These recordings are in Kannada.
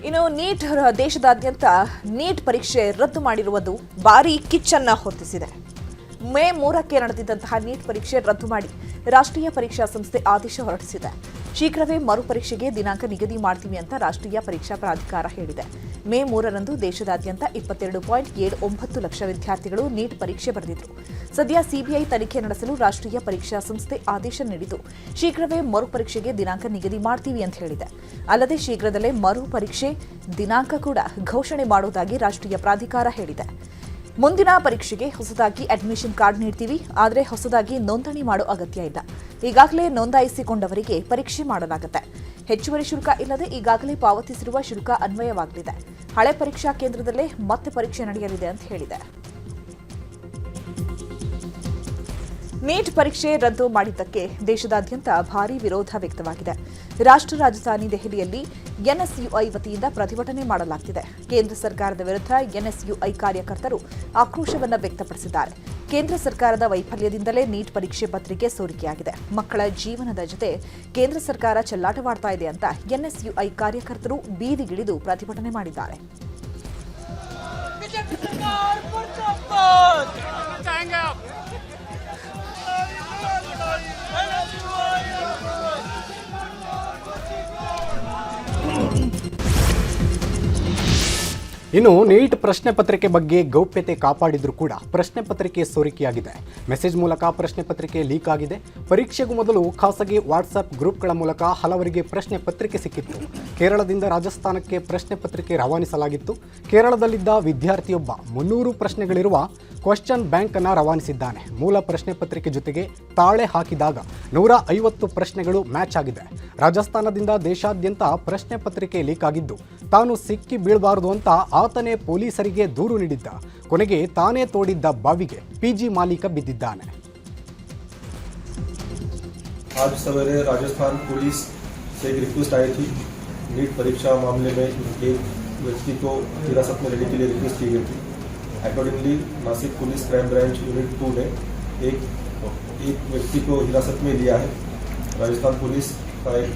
ಇನ್ನು ನೀಟ್ ದೇಶದಾದ್ಯಂತ ನೀಟ್ ಪರೀಕ್ಷೆ ರದ್ದು ಮಾಡಿರುವುದು ಭಾರೀ ಕಿಚ್ಚನ್ನ ಹೊತ್ತಿಸಿದೆ. ಮೇ 3ಕ್ಕೆ ನಡೆದಿದ್ದಂತಹ ನೀಟ್ ಪರೀಕ್ಷೆ ರದ್ದು ಮಾಡಿ ರಾಷ್ಟ್ರೀಯ ಪರೀಕ್ಷಾ ಸಂಸ್ಥೆ ಆದೇಶ ಹೊರಡಿಸಿದೆ. ಶೀಘ್ರವೇ ಮರುಪರೀಕ್ಷೆಗೆ ದಿನಾಂಕ ನಿಗದಿ ಮಾಡ್ತೀವಿ ಅಂತ ರಾಷ್ಟ್ರೀಯ ಪರೀಕ್ಷಾ ಪ್ರಾಧಿಕಾರ ಹೇಳಿದೆ. ಮೇ 3ರಂದು ದೇಶದಾದ್ಯಂತ 22.79 ಲಕ್ಷ ವಿದ್ಯಾರ್ಥಿಗಳು ನೀಟ್ ಪರೀಕ್ಷೆ ಬರೆದಿದ್ರು. ಸದ್ಯ ಸಿಬಿಐ ತನಿಖೆ ನಡೆಸಲು ರಾಷ್ಟ್ರೀಯ ಪರೀಕ್ಷಾ ಸಂಸ್ಥೆ ಆದೇಶ ನೀಡಿದ್ದು ಶೀಘ್ರವೇ ಮರುಪರೀಕ್ಷೆಗೆ ದಿನಾಂಕ ನಿಗದಿ ಮಾಡ್ತೀವಿ ಅಂತ ಹೇಳಿದೆ. ಅಲ್ಲದೆ ಶೀಘ್ರದಲ್ಲೇ ಮರುಪರೀಕ್ಷೆ ದಿನಾಂಕ ಕೂಡ ಘೋಷಣೆ ಮಾಡುವುದಾಗಿ ರಾಷ್ಟ್ರೀಯ ಪ್ರಾಧಿಕಾರ ಹೇಳಿದೆ. ಮುಂದಿನ ಪರೀಕ್ಷೆಗೆ ಹೊಸದಾಗಿ ಅಡ್ಮಿಷನ್ ಕಾರ್ಡ್ ನೀಡ್ತೀವಿ, ಆದರೆ ಹೊಸದಾಗಿ ನೋಂದಣಿ ಮಾಡೋ ಅಗತ್ಯ ಇಲ್ಲ. ಈಗಾಗಲೇ ನೋಂದಾಯಿಸಿಕೊಂಡವರಿಗೆ ಪರೀಕ್ಷೆ ಮಾಡಲಾಗುತ್ತೆ. ಹೆಚ್ಚುವರಿ ಶುಲ್ಕ ಇಲ್ಲದೆ ಈಗಾಗಲೇ ಪಾವತಿಸಿರುವ ಶುಲ್ಕ ಅನ್ವಯವಾಗಲಿದೆ. ಹಳೆ ಪರೀಕ್ಷಾ ಕೇಂದ್ರದಲ್ಲೇ ಮತ್ತೆ ಪರೀಕ್ಷೆ ನಡೆಯಲಿದೆ ಅಂತ ಹೇಳಿದೆ. ನೀಟ್ ಪರೀಕ್ಷೆ ರದ್ದು ಮಾಡಿದ್ದಕ್ಕೆ ದೇಶದಾದ್ಯಂತ ಭಾರೀ ವಿರೋಧ ವ್ಯಕ್ತವಾಗಿದೆ. ರಾಷ್ಟ್ರ ರಾಜಧಾನಿ ದೆಹಲಿಯಲ್ಲಿ ಎನ್ಎಸ್ಯುಐ ವತಿಯಿಂದ ಪ್ರತಿಭಟನೆ ಮಾಡಲಾಗುತ್ತಿದೆ. ಕೇಂದ್ರ ಸರ್ಕಾರದ ವಿರುದ್ಧ ಎನ್ಎಸ್ಯುಐ ಕಾರ್ಯಕರ್ತರು ಆಕ್ರೋಶವನ್ನು ವ್ಯಕ್ತಪಡಿಸಿದ್ದಾರೆ. ಕೇಂದ್ರ ಸರ್ಕಾರದ ವೈಫಲ್ಯದಿಂದಲೇ ನೀಟ್ ಪರೀಕ್ಷೆ ಪತ್ರಿಕೆ ಸೋರಿಕೆಯಾಗಿದೆ. ಮಕ್ಕಳ ಜೀವನದ ಜೊತೆ ಕೇಂದ್ರ ಸರ್ಕಾರ ಚೆಲ್ಲಾಟವಾಡ್ತಾ ಇದೆ ಅಂತ ಎನ್ಎಸ್ಯುಐ ಕಾರ್ಯಕರ್ತರು ಬೀದಿಗಿಳಿದು ಪ್ರತಿಭಟನೆ ಮಾಡಿದ್ದಾರೆ. ಇನ್ನು ನೀಟ್ ಪ್ರಶ್ನೆ ಪತ್ರಿಕೆ ಬಗ್ಗೆ ಗೌಪ್ಯತೆ ಕಾಪಾಡಿದ್ರೂ ಕೂಡ ಪ್ರಶ್ನೆ ಪತ್ರಿಕೆ ಸೋರಿಕೆಯಾಗಿದೆ. ಮೆಸೇಜ್ ಮೂಲಕ ಪ್ರಶ್ನೆ ಪತ್ರಿಕೆ ಲೀಕ್ ಆಗಿದೆ. ಪರೀಕ್ಷೆಗೂ ಮೊದಲು ಖಾಸಗಿ ವಾಟ್ಸ್ಆಪ್ ಗ್ರೂಪ್ಗಳ ಮೂಲಕ ಹಲವರಿಗೆ ಪ್ರಶ್ನೆ ಪತ್ರಿಕೆ ಸಿಕ್ಕಿತ್ತು. ಕೇರಳದಿಂದ ರಾಜಸ್ಥಾನಕ್ಕೆ ಪ್ರಶ್ನೆ ಪತ್ರಿಕೆ ರವಾನಿಸಲಾಗಿತ್ತು. ಕೇರಳದಲ್ಲಿದ್ದ ವಿದ್ಯಾರ್ಥಿಯೊಬ್ಬ 300 ಪ್ರಶ್ನೆಗಳಿರುವ ಕ್ವಶ್ಚನ್ ಬ್ಯಾಂಕ್ ಅನ್ನು ರವಾನಿಸಿದ್ದಾನೆ. ಮೂಲ ಪ್ರಶ್ನೆ ಪತ್ರಿಕೆ ಜೊತೆಗೆ ತಾಳೆ ಹಾಕಿದಾಗ 150 ಪ್ರಶ್ನೆಗಳು ಮ್ಯಾಚ್ ಆಗಿದೆ. ರಾಜಸ್ಥಾನದಿಂದ ದೇಶಾದ್ಯಂತ ಪ್ರಶ್ನೆ ಪತ್ರಿಕೆ ಲೀಕ್ ಆಗಿದ್ದು ತಾನು ಸಿಕ್ಕಿ ಬೀಳಬಾರದು ಅಂತ ಆತನೇ ಪೊಲೀಸರಿಗೆ ದೂರು ನೀಡಿದ್ದ. ಕೊನೆಗೆ ತಾನೇ ತೋಡಿದ್ದ ಬಾವಿಗೆ ಪಿಜಿ ಮಾಲೀಕ ಬಿದ್ದಿದ್ದಾನೆ. आज सवेरे राजस्थान पुलिस से एक रिक्वेस्ट आई थी। नीट परीक्षा मामले में एक व्यक्ति को हिरासत में लेने के लिए रिक्वेस्ट की गई थी। Accordingly Nashik police crime branch unit 2 ने एक व्यक्ति को हिरासत में लिया है। राजस्थान पुलिस का एक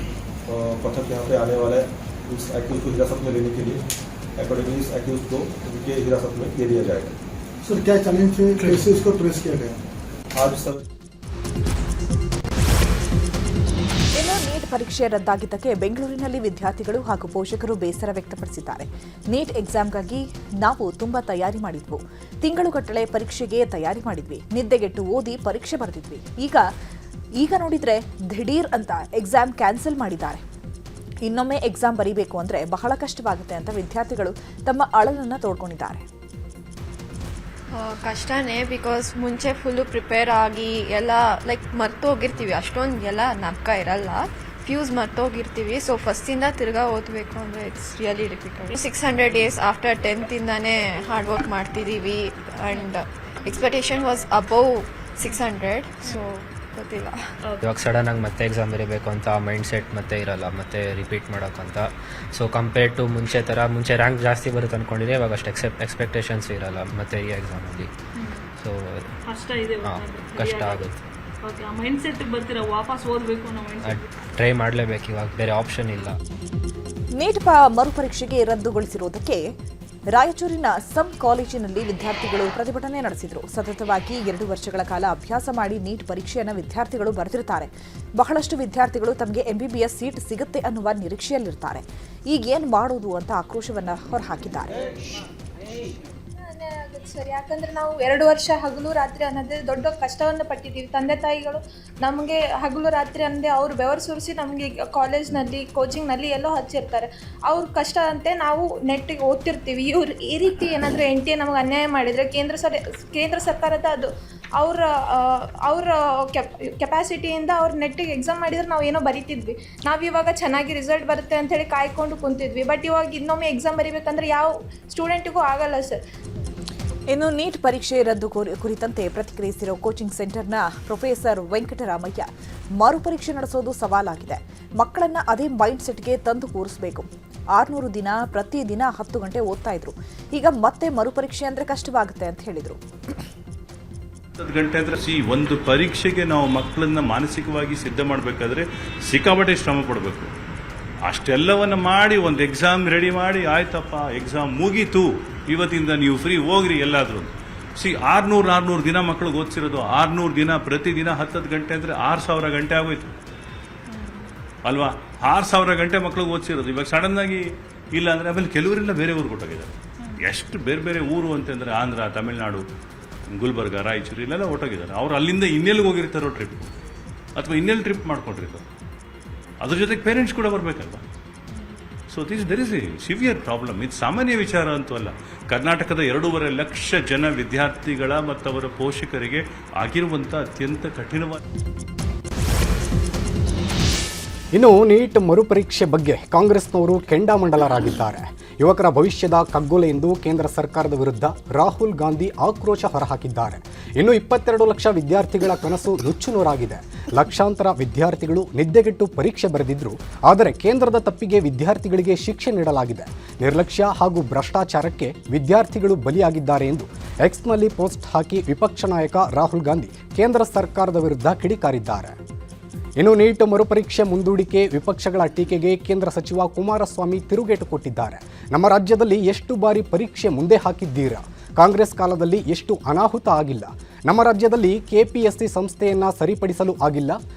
पथक यहाँ पे आने वाला है उस एक्यूज को हिरासत में लेने के लिए। अकॉर्डिंगली इस एक्यूज को उनके हिरासत में ले लिया जाएगा। सर क्या चैलेंज से कैसे उसको ट्रेस किया गया? आज सब ಇನ್ನು ನೀಟ್ ಪರೀಕ್ಷೆ ರದ್ದಾಗಿದ್ದಕ್ಕೆ ಬೆಂಗಳೂರಿನಲ್ಲಿ ವಿದ್ಯಾರ್ಥಿಗಳು ಹಾಗೂ ಪೋಷಕರು ಬೇಸರ ವ್ಯಕ್ತಪಡಿಸಿದ್ದಾರೆ. ನೀಟ್ ಎಕ್ಸಾಮ್ಗಾಗಿ ನಾವು ತುಂಬಾ ತಯಾರಿ ಮಾಡಿದ್ವು. ತಿಂಗಳುಗಟ್ಟಲೆ ಪರೀಕ್ಷೆಗೆ ತಯಾರಿ ಮಾಡಿದ್ವಿ. ನಿದ್ದೆಗೆಟ್ಟು ಓದಿ ಪರೀಕ್ಷೆ ಬರೆದಿದ್ವಿ. ಈಗ ನೋಡಿದ್ರೆ ದಿಢೀರ್ ಅಂತ ಎಕ್ಸಾಮ್ ಕ್ಯಾನ್ಸಲ್ ಮಾಡಿದ್ದಾರೆ. ಇನ್ನೊಮ್ಮೆ ಎಕ್ಸಾಮ್ ಬರೀಬೇಕು ಅಂದ್ರೆ ಬಹಳ ಕಷ್ಟವಾಗುತ್ತೆ ಅಂತ ವಿದ್ಯಾರ್ಥಿಗಳು ತಮ್ಮ ಅಳಲನ್ನ ತೋಡ್ಕೊಂಡಿದ್ದಾರೆ. ಕಷ್ಟನೇ, ಬಿಕಾಸ್ ಮುಂಚೆ ಫುಲ್ಲು ಪ್ರಿಪೇರ್ ಆಗಿ ಎಲ್ಲ ಲೈಕ್ ಮರ್ತೋಗಿರ್ತೀವಿ. ಅಷ್ಟೊಂದು ಎಲ್ಲ ನಮ್ಕ ಇರಲ್ಲ, ಫ್ಯೂಸ್ ಮರ್ತೋಗಿರ್ತೀವಿ. ಸೊ ಫಸ್ಟಿಂದ ತಿರ್ಗಾ ಓದಬೇಕು ಅಂದರೆ it's really difficult. 600 days after 10th hard work ಮಾಡ್ತಿದ್ದೀವಿ and expectation was above 600. So ಗೊತ್ತಿಲ್ಲ, ಇವಾಗ ಸಡನ್ ಆಗಿ ಮತ್ತೆ ಎಕ್ಸಾಮ್ ಬರೀಬೇಕು ಅಂತ ಮೈಂಡ್ ಸೆಟ್ ಮತ್ತೆ ಇರಲ್ಲ, ಮತ್ತೆ ರಿಪೀಟ್ ಮಾಡೋಕ್ಕಂತ. ಸೊ ಕಂಪೇರ್ ಟು ಮುಂಚೆ ರ್ಯಾಂಕ್ ಜಾಸ್ತಿ ಬರುತ್ತೆ ಅಂದ್ಕೊಂಡಿದ್ರೆ ಇವಾಗ ಅಷ್ಟು ಎಕ್ಸ್ಪೆಕ್ಟೇಷನ್ಸ್ ಇರಲ್ಲ ಮತ್ತೆ ಈ ಎಕ್ಸಾಮಲ್ಲಿ. ಸೊ ಕಷ್ಟ ಆಗುತ್ತೆ. ಟ್ರೈ ಮಾಡಲೇಬೇಕು, ಇವಾಗ ಬೇರೆ ಆಪ್ಷನ್ ಇಲ್ಲ. ನೀಟ್ ಮರುಪರೀಕ್ಷೆಗೆ ರದ್ದುಗೊಳಿಸಿರುವುದಕ್ಕೆ ರಾಯಚೂರಿನ ಸಮ್ ಕಾಲೇಜಿನಲ್ಲಿ ವಿದ್ಯಾರ್ಥಿಗಳು ಪ್ರತಿಭಟನೆ ನಡೆಸಿದರು. ಸತತವಾಗಿ 2 ವರ್ಷಗಳ ಕಾಲ ಅಭ್ಯಾಸ ಮಾಡಿ ನೀಟ್ ಪರೀಕ್ಷೆಯನ್ನು ವಿದ್ಯಾರ್ಥಿಗಳು ಬರೆದಿರ್ತಾರೆ. ಬಹಳಷ್ಟು ವಿದ್ಯಾರ್ಥಿಗಳು ತಮಗೆ MBBS ಸೀಟ್ ಸಿಗುತ್ತೆ ಅನ್ನುವ ನಿರೀಕ್ಷೆಯಲ್ಲಿರ್ತಾರೆ. ಈಗ ಏನು ಮಾಡೋದು ಅಂತ ಆಕ್ರೋಶವನ್ನು ಹೊರಹಾಕಿದ್ದಾರೆ. ಸರ್, ಯಾಕಂದರೆ ನಾವು 2 ವರ್ಷ ಹಗಲು ರಾತ್ರಿ ಅನ್ನೋದೇ ದೊಡ್ಡ ಕಷ್ಟವನ್ನು ಪಟ್ಟಿದ್ದೀವಿ. ತಂದೆ ತಾಯಿಗಳು ನಮಗೆ ಹಗಲು ರಾತ್ರಿ ಅನ್ನದೆ ಅವರು ಬೆವರು ಸುರಿಸಿ ನಮಗೆ ಕಾಲೇಜ್ನಲ್ಲಿ ಕೋಚಿಂಗ್ನಲ್ಲಿ ಎಲ್ಲೋ ಹಚ್ಚಿರ್ತಾರೆ. ಅವ್ರ ಕಷ್ಟ ಅಂತೆ ನಾವು ನೆಟ್ಟಿಗೆ ಓದ್ತಿರ್ತೀವಿ. ಇವ್ರು ಈ ರೀತಿ ಏನಾದರೂ NTA ನಮಗೆ ಅನ್ಯಾಯ ಮಾಡಿದರೆ ಕೇಂದ್ರ ಸರ್ಕಾರದ ಅದು ಅವರ ಕೆಪಾಸಿಟಿಯಿಂದ ಅವ್ರು ನೆಟ್ಟಿಗೆ ಎಕ್ಸಾಮ್ ಮಾಡಿದರೆ ನಾವು ಏನೋ ಬರಿತಿದ್ವಿ. ನಾವಿವಾಗ ಚೆನ್ನಾಗಿ ರಿಸಲ್ಟ್ ಬರುತ್ತೆ ಅಂಥೇಳಿ ಕಾಯ್ಕೊಂಡು ಕುಂತಿದ್ವಿ. ಬಟ್ ಇವಾಗ ಇನ್ನೊಮ್ಮೆ ಎಕ್ಸಾಮ್ ಬರೀಬೇಕಂದ್ರೆ ಯಾವ ಸ್ಟೂಡೆಂಟಿಗೂ ಆಗಲ್ಲ ಸರ್. ಇನ್ನು ನೀಟ್ ಪರೀಕ್ಷೆ ರದ್ದು ಕುರಿತಂತೆ ಪ್ರತಿಕ್ರಿಯಿಸಿರುವ ಕೋಚಿಂಗ್ ಸೆಂಟರ್ನ ಪ್ರೊಫೆಸರ್ ವೆಂಕಟರಾಮಯ್ಯ, ಮರುಪರೀಕ್ಷೆ ನಡೆಸೋದು ಸವಾಲಾಗಿದೆ. ಮಕ್ಕಳನ್ನ ಅದೇ ಮೈಂಡ್ ಸೆಟ್ಗೆ ತಂದು ಕೂರಿಸಬೇಕು. 600 ದಿನ ಪ್ರತಿದಿನ 10 ಗಂಟೆ ಓದ್ತಾ ಇದ್ರು. ಈಗ ಮತ್ತೆ ಮರುಪರೀಕ್ಷೆ ಅಂದ್ರೆ ಕಷ್ಟವಾಗುತ್ತೆ ಅಂತ ಹೇಳಿದ್ರು. 10 ಗಂಟೆ ಅಂದ್ರೆ ಒಂದು ಪರೀಕ್ಷೆಗೆ ನಾವು ಮಕ್ಕಳನ್ನ ಮಾನಸಿಕವಾಗಿ ಸಿದ್ಧ ಮಾಡಬೇಕಾದ್ರೆ ಸಿಕ್ಕಾಪಟ್ಟೆ ಶ್ರಮ ಪಡಬೇಕು. ಅಷ್ಟೆಲ್ಲವನ್ನು ಮಾಡಿ ಒಂದು ಎಕ್ಸಾಮ್ ರೆಡಿ ಮಾಡಿ ಆಯ್ತಪ್ಪ ಎಕ್ಸಾಮ್ ಮುಗೀತು ಇವತ್ತಿಂದ ನೀವು ಫ್ರೀ ಹೋಗ್ರಿ ಎಲ್ಲಾದ್ರೂ. 600 ದಿನ ಮಕ್ಕಳಿಗೆ ಓದಿಸಿರೋದು, 600 ದಿನ ಪ್ರತಿದಿನ 10 ಗಂಟೆ ಅಂದರೆ 6000 ಗಂಟೆ ಆಗೋಯ್ತು ಅಲ್ವಾ? 6000 ಗಂಟೆ ಮಕ್ಕಳಿಗೆ ಓದಿಸಿರೋದು. ಇವಾಗ ಸಡನ್ ಆಗಿ ಇಲ್ಲ ಅಂದರೆ ಆಮೇಲೆ ಕೆಲವರೆಲ್ಲ ಬೇರೆ ಊರು ಕೊಟ್ಟೋಗಿದ್ದಾರೆ. ಎಷ್ಟು ಬೇರೆ ಬೇರೆ ಊರು ಅಂತಂದರೆ ಆಂಧ್ರ, ತಮಿಳುನಾಡು, ಗುಲ್ಬರ್ಗ, ರಾಯಚೂರು ಇಲ್ಲೆಲ್ಲ ಹೊಟ್ಟೋಗಿದ್ದಾರೆ. ಅವ್ರು ಅಲ್ಲಿಂದ ಇನ್ನೆಲ್ಲಿಗೆ ಹೋಗಿರ್ತಾರೋ ಟ್ರಿಪ್ ಅಥವಾ ಇನ್ನೆಲ್ಲಿ ಟ್ರಿಪ್ ಮಾಡ್ಕೊಂಡಿರ್ತಾರೋ, ಅದ್ರ ಜೊತೆಗೆ ಪೇರೆಂಟ್ಸ್ ಕೂಡ ಬರಬೇಕಲ್ವ. So there is a severe problem. ಇದು ಸಾಮಾನ್ಯ ವಿಚಾರ ಅಂತೂ ಅಲ್ಲ. ಕರ್ನಾಟಕದ 2.5 ಲಕ್ಷ ಜನ ವಿದ್ಯಾರ್ಥಿಗಳ ಮತ್ತು ಅವರ ಪೋಷಕರಿಗೆ ಆಗಿರುವಂಥ ಅತ್ಯಂತ ಕಠಿಣವಾದ. ಇನ್ನು ನೀಟ್ ಮರುಪರೀಕ್ಷೆ ಬಗ್ಗೆ ಕಾಂಗ್ರೆಸ್ನವರು ಕೆಂಡಾಮಂಡಲರಾಗಿದ್ದಾರೆ. ಯುವಕರ ಭವಿಷ್ಯದ ಕಗ್ಗೊಲೆ ಎಂದು ಕೇಂದ್ರ ಸರ್ಕಾರದ ವಿರುದ್ಧ ರಾಹುಲ್ ಗಾಂಧಿ ಆಕ್ರೋಶ ಹೊರಹಾಕಿದ್ದಾರೆ. ಇನ್ನು 22 ಲಕ್ಷ ವಿದ್ಯಾರ್ಥಿಗಳ ಕನಸು ನುಚ್ಚುನೂರಾಗಿದೆ. ಲಕ್ಷಾಂತರ ವಿದ್ಯಾರ್ಥಿಗಳು ನಿದ್ದೆಗೆಟ್ಟು ಪರೀಕ್ಷೆ ಬರೆದಿದ್ರು. ಆದರೆ ಕೇಂದ್ರದ ತಪ್ಪಿಗೆ ವಿದ್ಯಾರ್ಥಿಗಳಿಗೆ ಶಿಕ್ಷೆ ನೀಡಲಾಗಿದೆ. ನಿರ್ಲಕ್ಷ್ಯ ಹಾಗೂ ಭ್ರಷ್ಟಾಚಾರಕ್ಕೆ ವಿದ್ಯಾರ್ಥಿಗಳು ಬಲಿಯಾಗಿದ್ದಾರೆ ಎಂದು ಎಕ್ಸ್ನಲ್ಲಿ ಪೋಸ್ಟ್ ಹಾಕಿ ವಿಪಕ್ಷ ನಾಯಕ ರಾಹುಲ್ ಗಾಂಧಿ ಕೇಂದ್ರ ಸರ್ಕಾರದ ವಿರುದ್ಧ ಕಿಡಿಕಾರಿದ್ದಾರೆ. ಇನ್ನು ನೀಟ್ ಮರುಪರೀಕ್ಷೆ ಮುಂದೂಡಿಕೆ ವಿಪಕ್ಷಗಳ ಟೀಕೆಗೆ ಕೇಂದ್ರ ಸಚಿವ ಕುಮಾರಸ್ವಾಮಿ ತಿರುಗೇಟು ಕೊಟ್ಟಿದ್ದಾರೆ. ನಮ್ಮ ರಾಜ್ಯದಲ್ಲಿ ಎಷ್ಟು ಬಾರಿ ಪರೀಕ್ಷೆ ಮುಂದೆ ಹಾಕಿದ್ದೀರಾ? ಕಾಂಗ್ರೆಸ್ ಕಾಲದಲ್ಲಿ ಎಷ್ಟು ಅನಾಹುತ ಆಗಿಲ್ಲ? ನಮ್ಮ ರಾಜ್ಯದಲ್ಲಿ ಕೆಪಿಎಸ್ಸಿ ಸಂಸ್ಥೆಯನ್ನು ಸರಿಪಡಿಸಲು ಆಗಿಲ್ಲ.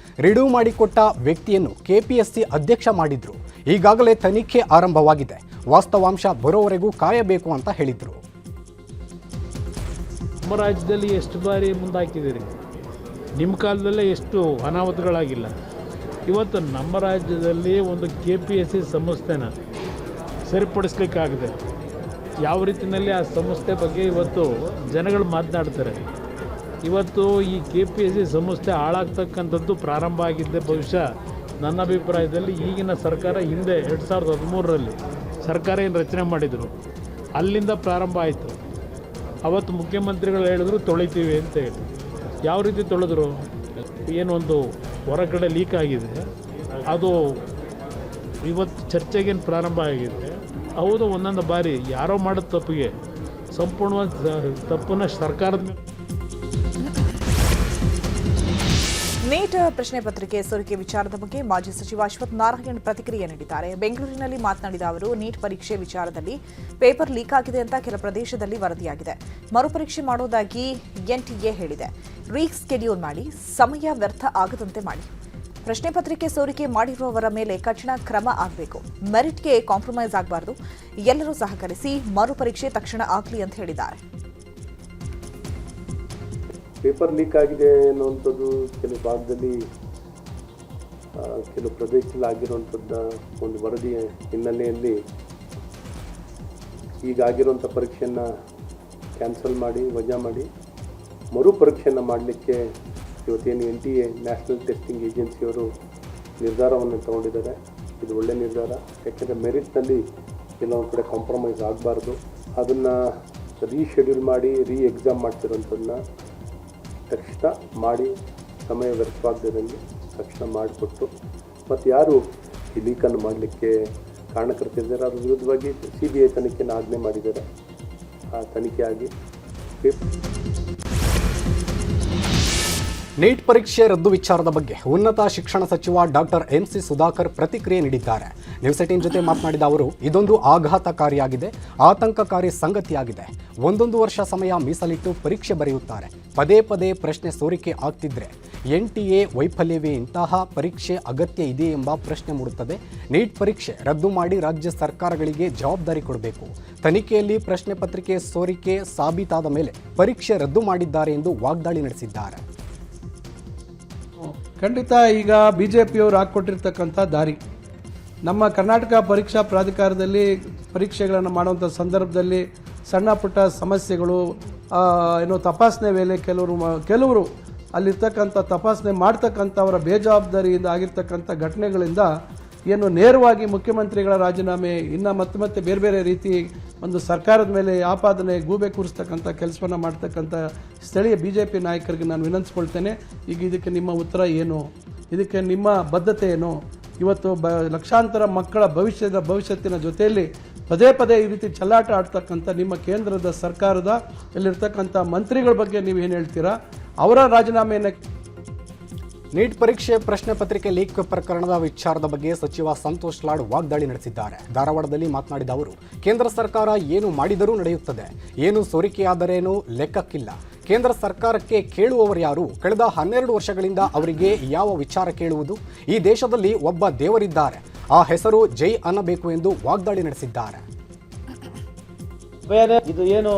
ರಿಡೂ ಮಾಡಿಕೊಟ್ಟ ವ್ಯಕ್ತಿಯನ್ನು ಕೆಪಿಎಸ್ಸಿ ಅಧ್ಯಕ್ಷ ಮಾಡಿದ್ರು. ಈಗಾಗಲೇ ತನಿಖೆ ಆರಂಭವಾಗಿದೆ. ವಾಸ್ತವಾಂಶ ಬರೋವರೆಗೂ ಕಾಯಬೇಕು ಅಂತ ಹೇಳಿದರು. ನಮ್ಮ ರಾಜ್ಯದಲ್ಲಿ ಎಷ್ಟು ಬಾರಿ ಮುಂದಾಕಿದ್ದೀರಿ? ನಿಮ್ಮ ಕಾಲದಲ್ಲೇ ಎಷ್ಟು ಅನಾಹುತಗಳಾಗಿಲ್ಲ. ಇವತ್ತು ನಮ್ಮ ರಾಜ್ಯದಲ್ಲಿ ಒಂದು KPSC ಸಂಸ್ಥೆನ ಸರಿಪಡಿಸ್ಲಿಕ್ಕಾಗಿದೆ. ಯಾವ ರೀತಿಯಲ್ಲಿ ಆ ಸಂಸ್ಥೆ ಬಗ್ಗೆ ಇವತ್ತು ಜನಗಳು ಮಾತನಾಡ್ತಾರೆ. ಇವತ್ತು ಈ KPSC ಸಂಸ್ಥೆ ಹಾಳಾಗ್ತಕ್ಕಂಥದ್ದು ಪ್ರಾರಂಭ ಆಗಿದ್ದೆ ಬಹುಶಃ ನನ್ನ ಅಭಿಪ್ರಾಯದಲ್ಲಿ ಈಗಿನ ಸರ್ಕಾರ ಹಿಂದೆ 2013ರಲ್ಲಿ ಸರ್ಕಾರ ಏನು ರಚನೆ ಮಾಡಿದರು ಅಲ್ಲಿಂದ ಪ್ರಾರಂಭ ಆಯಿತು. ಅವತ್ತು ಮುಖ್ಯಮಂತ್ರಿಗಳು ಹೇಳಿದ್ರು ತೊಳಿತೀವಿ ಅಂತ ಹೇಳಿ. ಯಾವ ರೀತಿ ತೊಳೆದ್ರು? ಏನೊಂದು ಹೊರಗಡೆ ಲೀಕ್ ಆಗಿದೆ, ಅದು ಇವತ್ತು ಚರ್ಚೆಗೇನು ಪ್ರಾರಂಭ ಆಗಿದೆ. ಹೌದು, ಒಂದೊಂದು ಬಾರಿ ಯಾರೋ ಮಾಡೋದು ತಪ್ಪಿಗೆ ಸಂಪೂರ್ಣವಾದ ತಪ್ಪನ್ನು ಸರ್ಕಾರದ ಮೇಲೆ. ನೀಟ್ ಪ್ರಶ್ನೆ ಪತ್ರಿಕೆ ಸೋರಿಕೆ ವಿಚಾರದ ಬಗ್ಗೆ ಮಾಜಿ ಸಚಿವ ಅಶ್ವಥ್ ನಾರಾಯಣ್ ಪ್ರತಿಕ್ರಿಯೆ ನೀಡಿದ್ದಾರೆ. ಬೆಂಗಳೂರಿನಲ್ಲಿ ಮಾತನಾಡಿದ ಅವರು, ನೀಟ್ ಪರೀಕ್ಷೆ ವಿಚಾರದಲ್ಲಿ ಪೇಪರ್ ಲೀಕ್ ಆಗಿದೆ ಅಂತ ಕೆಲ ಪ್ರದೇಶದಲ್ಲಿ ವರದಿಯಾಗಿದೆ. ಮರುಪರೀಕ್ಷೆ ಮಾಡೋದಾಗಿ NTA ಹೇಳಿದೆ. ರೀಸ್ಕೆಡ್ಯೂಲ್ ಮಾಡಿ, ಸಮಯ ವ್ಯರ್ಥ ಆಗದಂತೆ ಮಾಡಿ. ಪ್ರಶ್ನೆ ಪತ್ರಿಕೆ ಸೋರಿಕೆ ಮಾಡಿರುವವರ ಮೇಲೆ ಕಠಿಣ ಕ್ರಮ ಆಗಬೇಕು. ಮೆರಿಟ್ಗೆ ಕಾಂಪ್ರಮೈಸ್ ಆಗಬಾರದು. ಎಲ್ಲರೂ ಸಹಕರಿಸಿ ಮರುಪರೀಕ್ಷೆ ತಕ್ಷಣ ಆಗಲಿ ಅಂತ ಹೇಳಿದ್ದಾರೆ. ಪೇಪರ್ ಲೀಕ್ ಆಗಿದೆ ಅನ್ನುವಂಥದ್ದು ಕೆಲವು ಭಾಗದಲ್ಲಿ ಕೆಲವು ಪ್ರದೇಶದಲ್ಲಿ ಆಗಿರುವಂಥದ್ದ ಒಂದು ವರದಿಯ ಹಿನ್ನೆಲೆಯಲ್ಲಿ ಈಗಾಗಿರುವಂಥ ಪರೀಕ್ಷೆಯನ್ನು ಕ್ಯಾನ್ಸಲ್ ಮಾಡಿ, ವಜಾ ಮಾಡಿ, ಮರುಪರೀಕ್ಷೆಯನ್ನು ಮಾಡಲಿಕ್ಕೆ ಇವತ್ತೇನು NTA ನ್ಯಾಷನಲ್ ಟೆಸ್ಟಿಂಗ್ ಏಜೆನ್ಸಿಯವರು ನಿರ್ಧಾರವನ್ನು ತಗೊಂಡಿದ್ದಾರೆ. ಇದು ಒಳ್ಳೆಯ ನಿರ್ಧಾರ. ಯಾಕೆಂದರೆ ಮೆರಿಟ್ನಲ್ಲಿ ಕೆಲವೊಂದು ಕಡೆ ಕಾಂಪ್ರಮೈಸ್ ಆಗಬಾರ್ದು. ಅದನ್ನು ರೀಶೆಡ್ಯೂಲ್ ಮಾಡಿ ಎಕ್ಸಾಮ್ ಮಾಡ್ತಿರೋಂಥದ್ದನ್ನ ತಕ್ಷಣ ಮಾಡಿ, ಸಮಯ ವ್ಯರ್ಥವಾಗದಂಗೆ ತಕ್ಷಣ ಮಾಡಿಕೊಟ್ಟು, ಮತ್ತು ಯಾರು ಈ ಲೀಕನ್ನು ಮಾಡಲಿಕ್ಕೆ ಕಾರಣಕರ್ತಿದ್ದಾರೆ ಅದರ ವಿರುದ್ಧವಾಗಿ CBI ತನಿಖೆಯನ್ನು ಆಜ್ಞೆ ಮಾಡಿದ್ದಾರೆ. ಆ ತನಿಖೆ ಆಗಿ ನೀಟ್ ಪರೀಕ್ಷೆ ರದ್ದು ವಿಚಾರದ ಬಗ್ಗೆ ಉನ್ನತ ಶಿಕ್ಷಣ ಸಚಿವ ಡಾಕ್ಟರ್ MC ಸುಧಾಕರ್ ಪ್ರತಿಕ್ರಿಯೆ ನೀಡಿದ್ದಾರೆ. ನ್ಯೂಸ್ 18 ಜೊತೆ ಮಾತನಾಡಿದ ಅವರು, ಇದೊಂದು ಆಘಾತಕಾರಿಯಾಗಿದೆ, ಆತಂಕಕಾರಿ ಸಂಗತಿಯಾಗಿದೆ. 1 ವರ್ಷ ಸಮಯ ಮೀಸಲಿಟ್ಟು ಪರೀಕ್ಷೆ ಬರೆಯುತ್ತಾರೆ. ಪದೇ ಪದೇ ಪ್ರಶ್ನೆ ಸೋರಿಕೆ ಆಗ್ತಿದ್ರೆ NTA ವೈಫಲ್ಯವೇ ಇಂತಹ ಪರೀಕ್ಷೆ ಅಗತ್ಯ ಇದೆ ಎಂಬ ಪ್ರಶ್ನೆ ಮೂಡುತ್ತದೆ. ನೀಟ್ ಪರೀಕ್ಷೆ ರದ್ದು ಮಾಡಿ ರಾಜ್ಯ ಸರ್ಕಾರಗಳಿಗೆ ಜವಾಬ್ದಾರಿ ಕೊಡಬೇಕು. ತನಿಖೆಯಲ್ಲಿ ಪ್ರಶ್ನೆ ಪತ್ರಿಕೆ ಸೋರಿಕೆ ಸಾಬೀತಾದ ಮೇಲೆ ಪರೀಕ್ಷೆ ರದ್ದು ಮಾಡಿದ್ದಾರೆ ಎಂದು ವಾಗ್ದಾಳಿ ನಡೆಸಿದ್ದಾರೆ. ಖಂಡಿತ ಈಗ BJPಯವರು ಹಾಕ್ಕೊಟ್ಟಿರ್ತಕ್ಕಂಥ ದಾರಿ, ನಮ್ಮ ಕರ್ನಾಟಕ ಪರೀಕ್ಷಾ ಪ್ರಾಧಿಕಾರದಲ್ಲಿ ಪರೀಕ್ಷೆಗಳನ್ನು ಮಾಡುವಂಥ ಸಂದರ್ಭದಲ್ಲಿ ಸಣ್ಣ ಪುಟ್ಟ ಸಮಸ್ಯೆಗಳು, ತಪಾಸಣೆ ವೇಳೆ ಕೆಲವರು ಅಲ್ಲಿರ್ತಕ್ಕಂಥ ತಪಾಸಣೆ ಮಾಡ್ತಕ್ಕಂಥವರ ಬೇಜವಾಬ್ದಾರಿಯಿಂದ ಆಗಿರ್ತಕ್ಕಂಥ ಘಟನೆಗಳಿಂದ ಏನು ನೇರವಾಗಿ ಮುಖ್ಯಮಂತ್ರಿಗಳ ರಾಜೀನಾಮೆ, ಇನ್ನು ಮತ್ತೆ ಬೇರೆ ಬೇರೆ ರೀತಿ ಒಂದು ಸರ್ಕಾರದ ಮೇಲೆ ಆಪಾದನೆ, ಗೂಬೆ ಕೂರಿಸ್ತಕ್ಕಂಥ ಕೆಲಸವನ್ನು ಮಾಡ್ತಕ್ಕಂಥ ಸ್ಥಳೀಯ BJP ನಾಯಕರಿಗೆ ನಾನು ವಿನಂತಿಸ್ಕೊಳ್ತೇನೆ. ಈಗ ಇದಕ್ಕೆ ನಿಮ್ಮ ಉತ್ತರ ಏನು? ಇದಕ್ಕೆ ನಿಮ್ಮ ಬದ್ಧತೆ ಏನು? ಇವತ್ತು ಲಕ್ಷಾಂತರ ಮಕ್ಕಳ ಭವಿಷ್ಯತ್ತಿನ ಜೊತೆಯಲ್ಲಿ ಪದೇ ಪದೇ ಈ ರೀತಿ ಚೆಲ್ಲಾಟ ಆಡ್ತಕ್ಕಂಥ ನಿಮ್ಮ ಕೇಂದ್ರದ ಸರ್ಕಾರದ ಇಲ್ಲಿರ್ತಕ್ಕಂಥ ಮಂತ್ರಿಗಳ ಬಗ್ಗೆ ನೀವು ಏನು ಹೇಳ್ತೀರಾ? ಅವರ ರಾಜೀನಾಮೆಯನ್ನು ನೀಟ್ ಪರೀಕ್ಷೆ ಪ್ರಶ್ನೆ ಪತ್ರಿಕೆ ಲೀಕ್ ಪ್ರಕರಣದ ವಿಚಾರದ ಬಗ್ಗೆ ಸಚಿವ ಸಂತೋಷ್ ಲಾಡ್ ವಾಗ್ದಾಳಿ ನಡೆಸಿದ್ದಾರೆ. ಧಾರವಾಡದಲ್ಲಿ ಮಾತನಾಡಿದ ಅವರು, ಕೇಂದ್ರ ಸರ್ಕಾರ ಏನು ಮಾಡಿದರೂ ನಡೆಯುತ್ತದೆ, ಏನು ಸೋರಿಕೆಯಾದರೇನೂ ಲೆಕ್ಕಕ್ಕಿಲ್ಲ. ಕೇಂದ್ರ ಸರ್ಕಾರಕ್ಕೆ ಕೇಳುವವರು ಯಾರು? ಕಳೆದ 12 ವರ್ಷಗಳಿಂದ ಅವರಿಗೆ ಯಾವ ವಿಚಾರ ಕೇಳುವುದು? ಈ ದೇಶದಲ್ಲಿ ಒಬ್ಬ ದೇವರಿದ್ದಾರೆ, ಆ ಹೆಸರು ಜೈ ಅನ್ನಬೇಕು ಎಂದು ವಾಗ್ದಾಳಿ ನಡೆಸಿದ್ದಾರೆ. ಬೇರೆ ಇದು ಏನು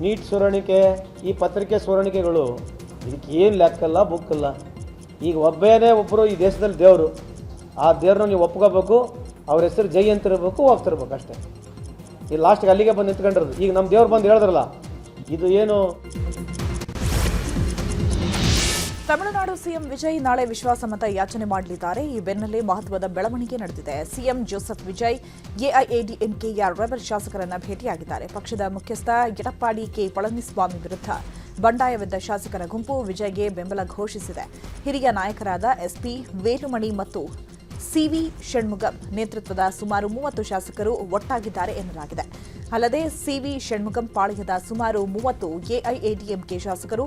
ನೀಟ್ ಸುವರ್ಣಿಕೆ, ಈ ಪತ್ರಿಕೆ ಸುವರ್ಣಿಕೆಗಳು ಇದಕ್ಕೆ ಏನು ಲೆಕ್ಕಲ್ಲ, ಬುಕ್ಕಲ್ಲ. ಈಗ ಒಬ್ಬರು ಈ ದೇಶದಲ್ಲಿ ದೇವರು, ಆ ದೇವ್ರನ್ನ ನೀವು ಒಪ್ಕೋಬೇಕು, ಅವ್ರ ಹೆಸರು ಜೈ ಅಂತಿರ್ಬೇಕು, ಹೋಗ್ತಿರ್ಬೇಕು ಅಷ್ಟೇ. ಈ ಲಾಸ್ಟ್ಗೆ ಅಲ್ಲಿಗೆ ಬಂದು ನಿಂತ್ಕೊಂಡಿರೋದು. ಈಗ ನಮ್ಮ ದೇವ್ರು ಬಂದು ಹೇಳಿದ್ರಲ್ಲ, ಇದು ಏನು. ತಮಿಳುನಾಡು ಸಿಎಂ ವಿಜಯ್ ನಾಳೆ ವಿಶ್ವಾಸಮತ ಯಾಚನೆ ಮಾಡಲಿದ್ದಾರೆ. ಈ ಬೆನ್ನಲ್ಲೇ ಮಹತ್ವದ ಬೆಳವಣಿಗೆ ನಡೆದಿದೆ. ಸಿಎಂ ಜೋಸೆಫ್ ವಿಜಯ್ ಎಐಎಡಿಎಂಕೆಯ ರೆಬೆಲ್ ಶಾಸಕರನ್ನ ಭೇಟಿಯಾಗಿದ್ದಾರೆ. ಪಕ್ಷದ ಮುಖ್ಯಸ್ಥ ಎಡಪ್ಪಾಡಿ ಕೆ ಪಳನಿಸ್ವಾಮಿ ವಿರುದ್ಧ ಬಂಡಾಯವೆದ್ದ ಶಾಸಕರ ಗುಂಪು ವಿಜಯ್ಗೆ ಬೆಂಬಲ ಘೋಷಿಸಿದೆ. ಹಿರಿಯ ನಾಯಕರಾದ ಎಸ್ಪಿ ವೇಲುಮಣಿ ಮತ್ತು ಸಿವಿ ಷಣ್ಮುಗಂ ನೇತೃತ್ವದ ಸುಮಾರು 30 ಶಾಸಕರು ಒಟ್ಟಾಗಿದ್ದಾರೆ ಎನ್ನಲಾಗಿದೆ. ಅಲ್ಲದೆ ಸಿವಿ ಷಣ್ಮುಗಂ ಪಾಳ್ಯದ ಸುಮಾರು 30 ಎಐಎಡಿಎಂಕೆ ಶಾಸಕರು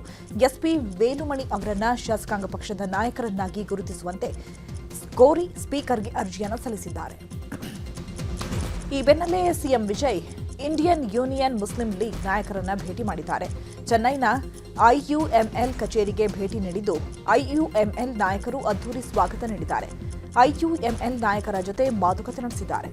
ಎಸ್ಪಿ ವೇಲುಮಣಿ ಅವರನ್ನ ಶಾಸಕಾಂಗ ಪಕ್ಷದ ನಾಯಕರನ್ನಾಗಿ ಗುರುತಿಸುವಂತೆ ಕೋರಿ ಸ್ಪೀಕರ್ಗೆ ಅರ್ಜಿಯನ್ನು ಸಲ್ಲಿಸಿದ್ದಾರೆ. ಈ ಬೆನ್ನಲ್ಲೇ CM Vijay Indian Union Muslim League ನಾಯಕರನ್ನ ಭೇಟಿ ಮಾಡಿದ್ದಾರೆ. ಚೆನ್ನೈನ ಐಯುಎಂಎಲ್ ಕಚೇರಿಗೆ ಭೇಟಿ ನೀಡಿದ್ದು ಐಯುಎಂಎಲ್ ನಾಯಕರು ಅದ್ದೂರಿ ಸ್ವಾಗತ ನೀಡಿದ್ದಾರೆ. ಐಯುಎಂಎಲ್ ನಾಯಕರ ಜೊತೆ ಮಾತುಕತೆ ನಡೆಸಿದ್ದಾರೆ.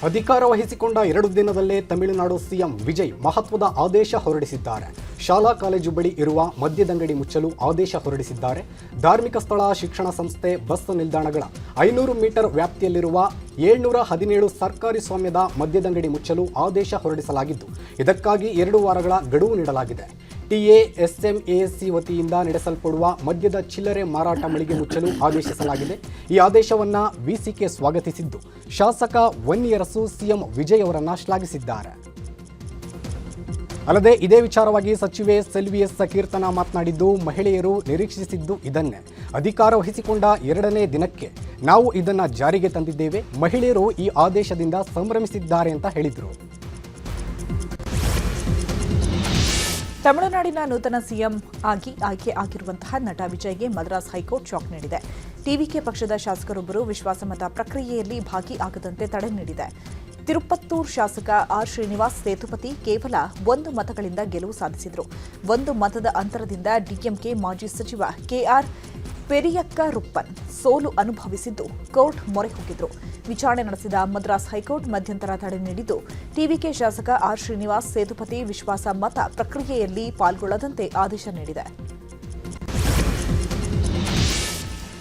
ಅಧಿಕಾರ ವಹಿಸಿಕೊಂಡ 2 ದಿನದಲ್ಲೇ ತಮಿಳುನಾಡು ಸಿಎಂ ವಿಜಯ್ ಮಹತ್ವದ ಆದೇಶ ಹೊರಡಿಸಿದ್ದಾರೆ. ಶಾಲಾ ಕಾಲೇಜು ಬಳಿ ಇರುವ ಮದ್ಯದಂಗಡಿ ಮುಚ್ಚಲು ಆದೇಶ ಹೊರಡಿಸಿದ್ದಾರೆ. ಧಾರ್ಮಿಕ ಸ್ಥಳ, ಶಿಕ್ಷಣ ಸಂಸ್ಥೆ, ಬಸ್ ನಿಲ್ದಾಣಗಳ 500 ಮೀಟರ್ ವ್ಯಾಪ್ತಿಯಲ್ಲಿರುವ 717 ಸರ್ಕಾರಿ ಸ್ವಾಮ್ಯದ ಮದ್ಯದಂಗಡಿ ಮುಚ್ಚಲು ಆದೇಶ ಹೊರಡಿಸಲಾಗಿದ್ದು, ಇದಕ್ಕಾಗಿ 2 ವಾರಗಳ ಗಡುವು ನೀಡಲಾಗಿದೆ. ಟಿಎಎಸ್ಎಂಎಎಸ್ಸಿ ವತಿಯಿಂದ ನಡೆಸಲ್ಪಡುವ ಮದ್ಯದ ಚಿಲ್ಲರೆ ಮಾರಾಟ ಮಳಿಗೆ ಮುಚ್ಚಲು ಆದೇಶಿಸಲಾಗಿದೆ. ಈ ಆದೇಶವನ್ನು ವಿಸಿಕೆ ಸ್ವಾಗತಿಸಿದ್ದು, ಶಾಸಕ ವನ್ನಿಯರಸು ಸಿಎಂ ವಿಜಯ್ ಅವರನ್ನ ಶ್ಲಾಘಿಸಿದ್ದಾರೆ. ಅಲ್ಲದೆ ಇದೇ ವಿಚಾರವಾಗಿ ಸಚಿವೆ ಸೆಲ್ವಿ ಎಸ್ ಕೀರ್ತನ ಮಾತನಾಡಿದ್ದು, ಮಹಿಳೆಯರು ನಿರೀಕ್ಷಿಸಿದ್ದು ಇದನ್ನೇ. ಅಧಿಕಾರ ವಹಿಸಿಕೊಂಡ 2ನೇ ದಿನಕ್ಕೆ ನಾವು ಇದನ್ನು ಜಾರಿಗೆ ತಂದಿದ್ದೇವೆ. ಮಹಿಳೆಯರು ಈ ಆದೇಶದಿಂದ ಸಂಭ್ರಮಿಸಿದ್ದಾರೆ ಅಂತ ಹೇಳಿದರು. ತಮಿಳುನಾಡಿನ ನೂತನ ಸಿಎಂ ಆಗಿ ಆಯ್ಕೆ ಆಗಿರುವಂತಹ ನಟ ವಿಜಯ್ಗೆ ಮದ್ರಾಸ್ ಹೈಕೋರ್ಟ್ ಶಾಕ್ ನೀಡಿದೆ. ಟಿವಿಕೆ ಪಕ್ಷದ ಶಾಸಕರೊಬ್ಬರು ವಿಶ್ವಾಸಮತ ಪ್ರಕ್ರಿಯೆಯಲ್ಲಿ ಭಾಗಿಯಾಗದಂತೆ ತಡೆ ನೀಡಿದೆ. ತಿರುಪತ್ತೂರ್ ಶಾಸಕ ಆರ್ ಶ್ರೀನಿವಾಸ್ ಸೇತುಪತಿ ಕೇವಲ 1 ಮತಗಳಿಂದ ಗೆಲುವು ಸಾಧಿಸಿದರು. 1 ಮತದ ಅಂತರದಿಂದ ಡಿಎಂಕೆ ಮಾಜಿ ಸಚಿವ ಕೆಆರ್ ಪೆರಿಯಕ್ಕ ರುಪ್ಪನ್ ಸೋಲು ಅನುಭವಿಸಿದ್ದು ಕೋರ್ಟ್ ಮೊರೆ ಹೋಗಿದ್ರು. ವಿಚಾರಣೆ ನಡೆಸಿದ ಮದ್ರಾಸ್ ಹೈಕೋರ್ಟ್ ಮಧ್ಯಂತರ ತಡೆ ನೀಡಿದ್ದು, ಟಿವಿಕೆ ಶಾಸಕ ಆರ್ ಶ್ರೀನಿವಾಸ್ ಸೇತುಪತಿ ವಿಶ್ವಾಸ ಮತ ಪ್ರಕ್ರಿಯೆಯಲ್ಲಿ ಪಾಲ್ಗೊಳ್ಳದಂತೆ ಆದೇಶ ನೀಡಿದೆ.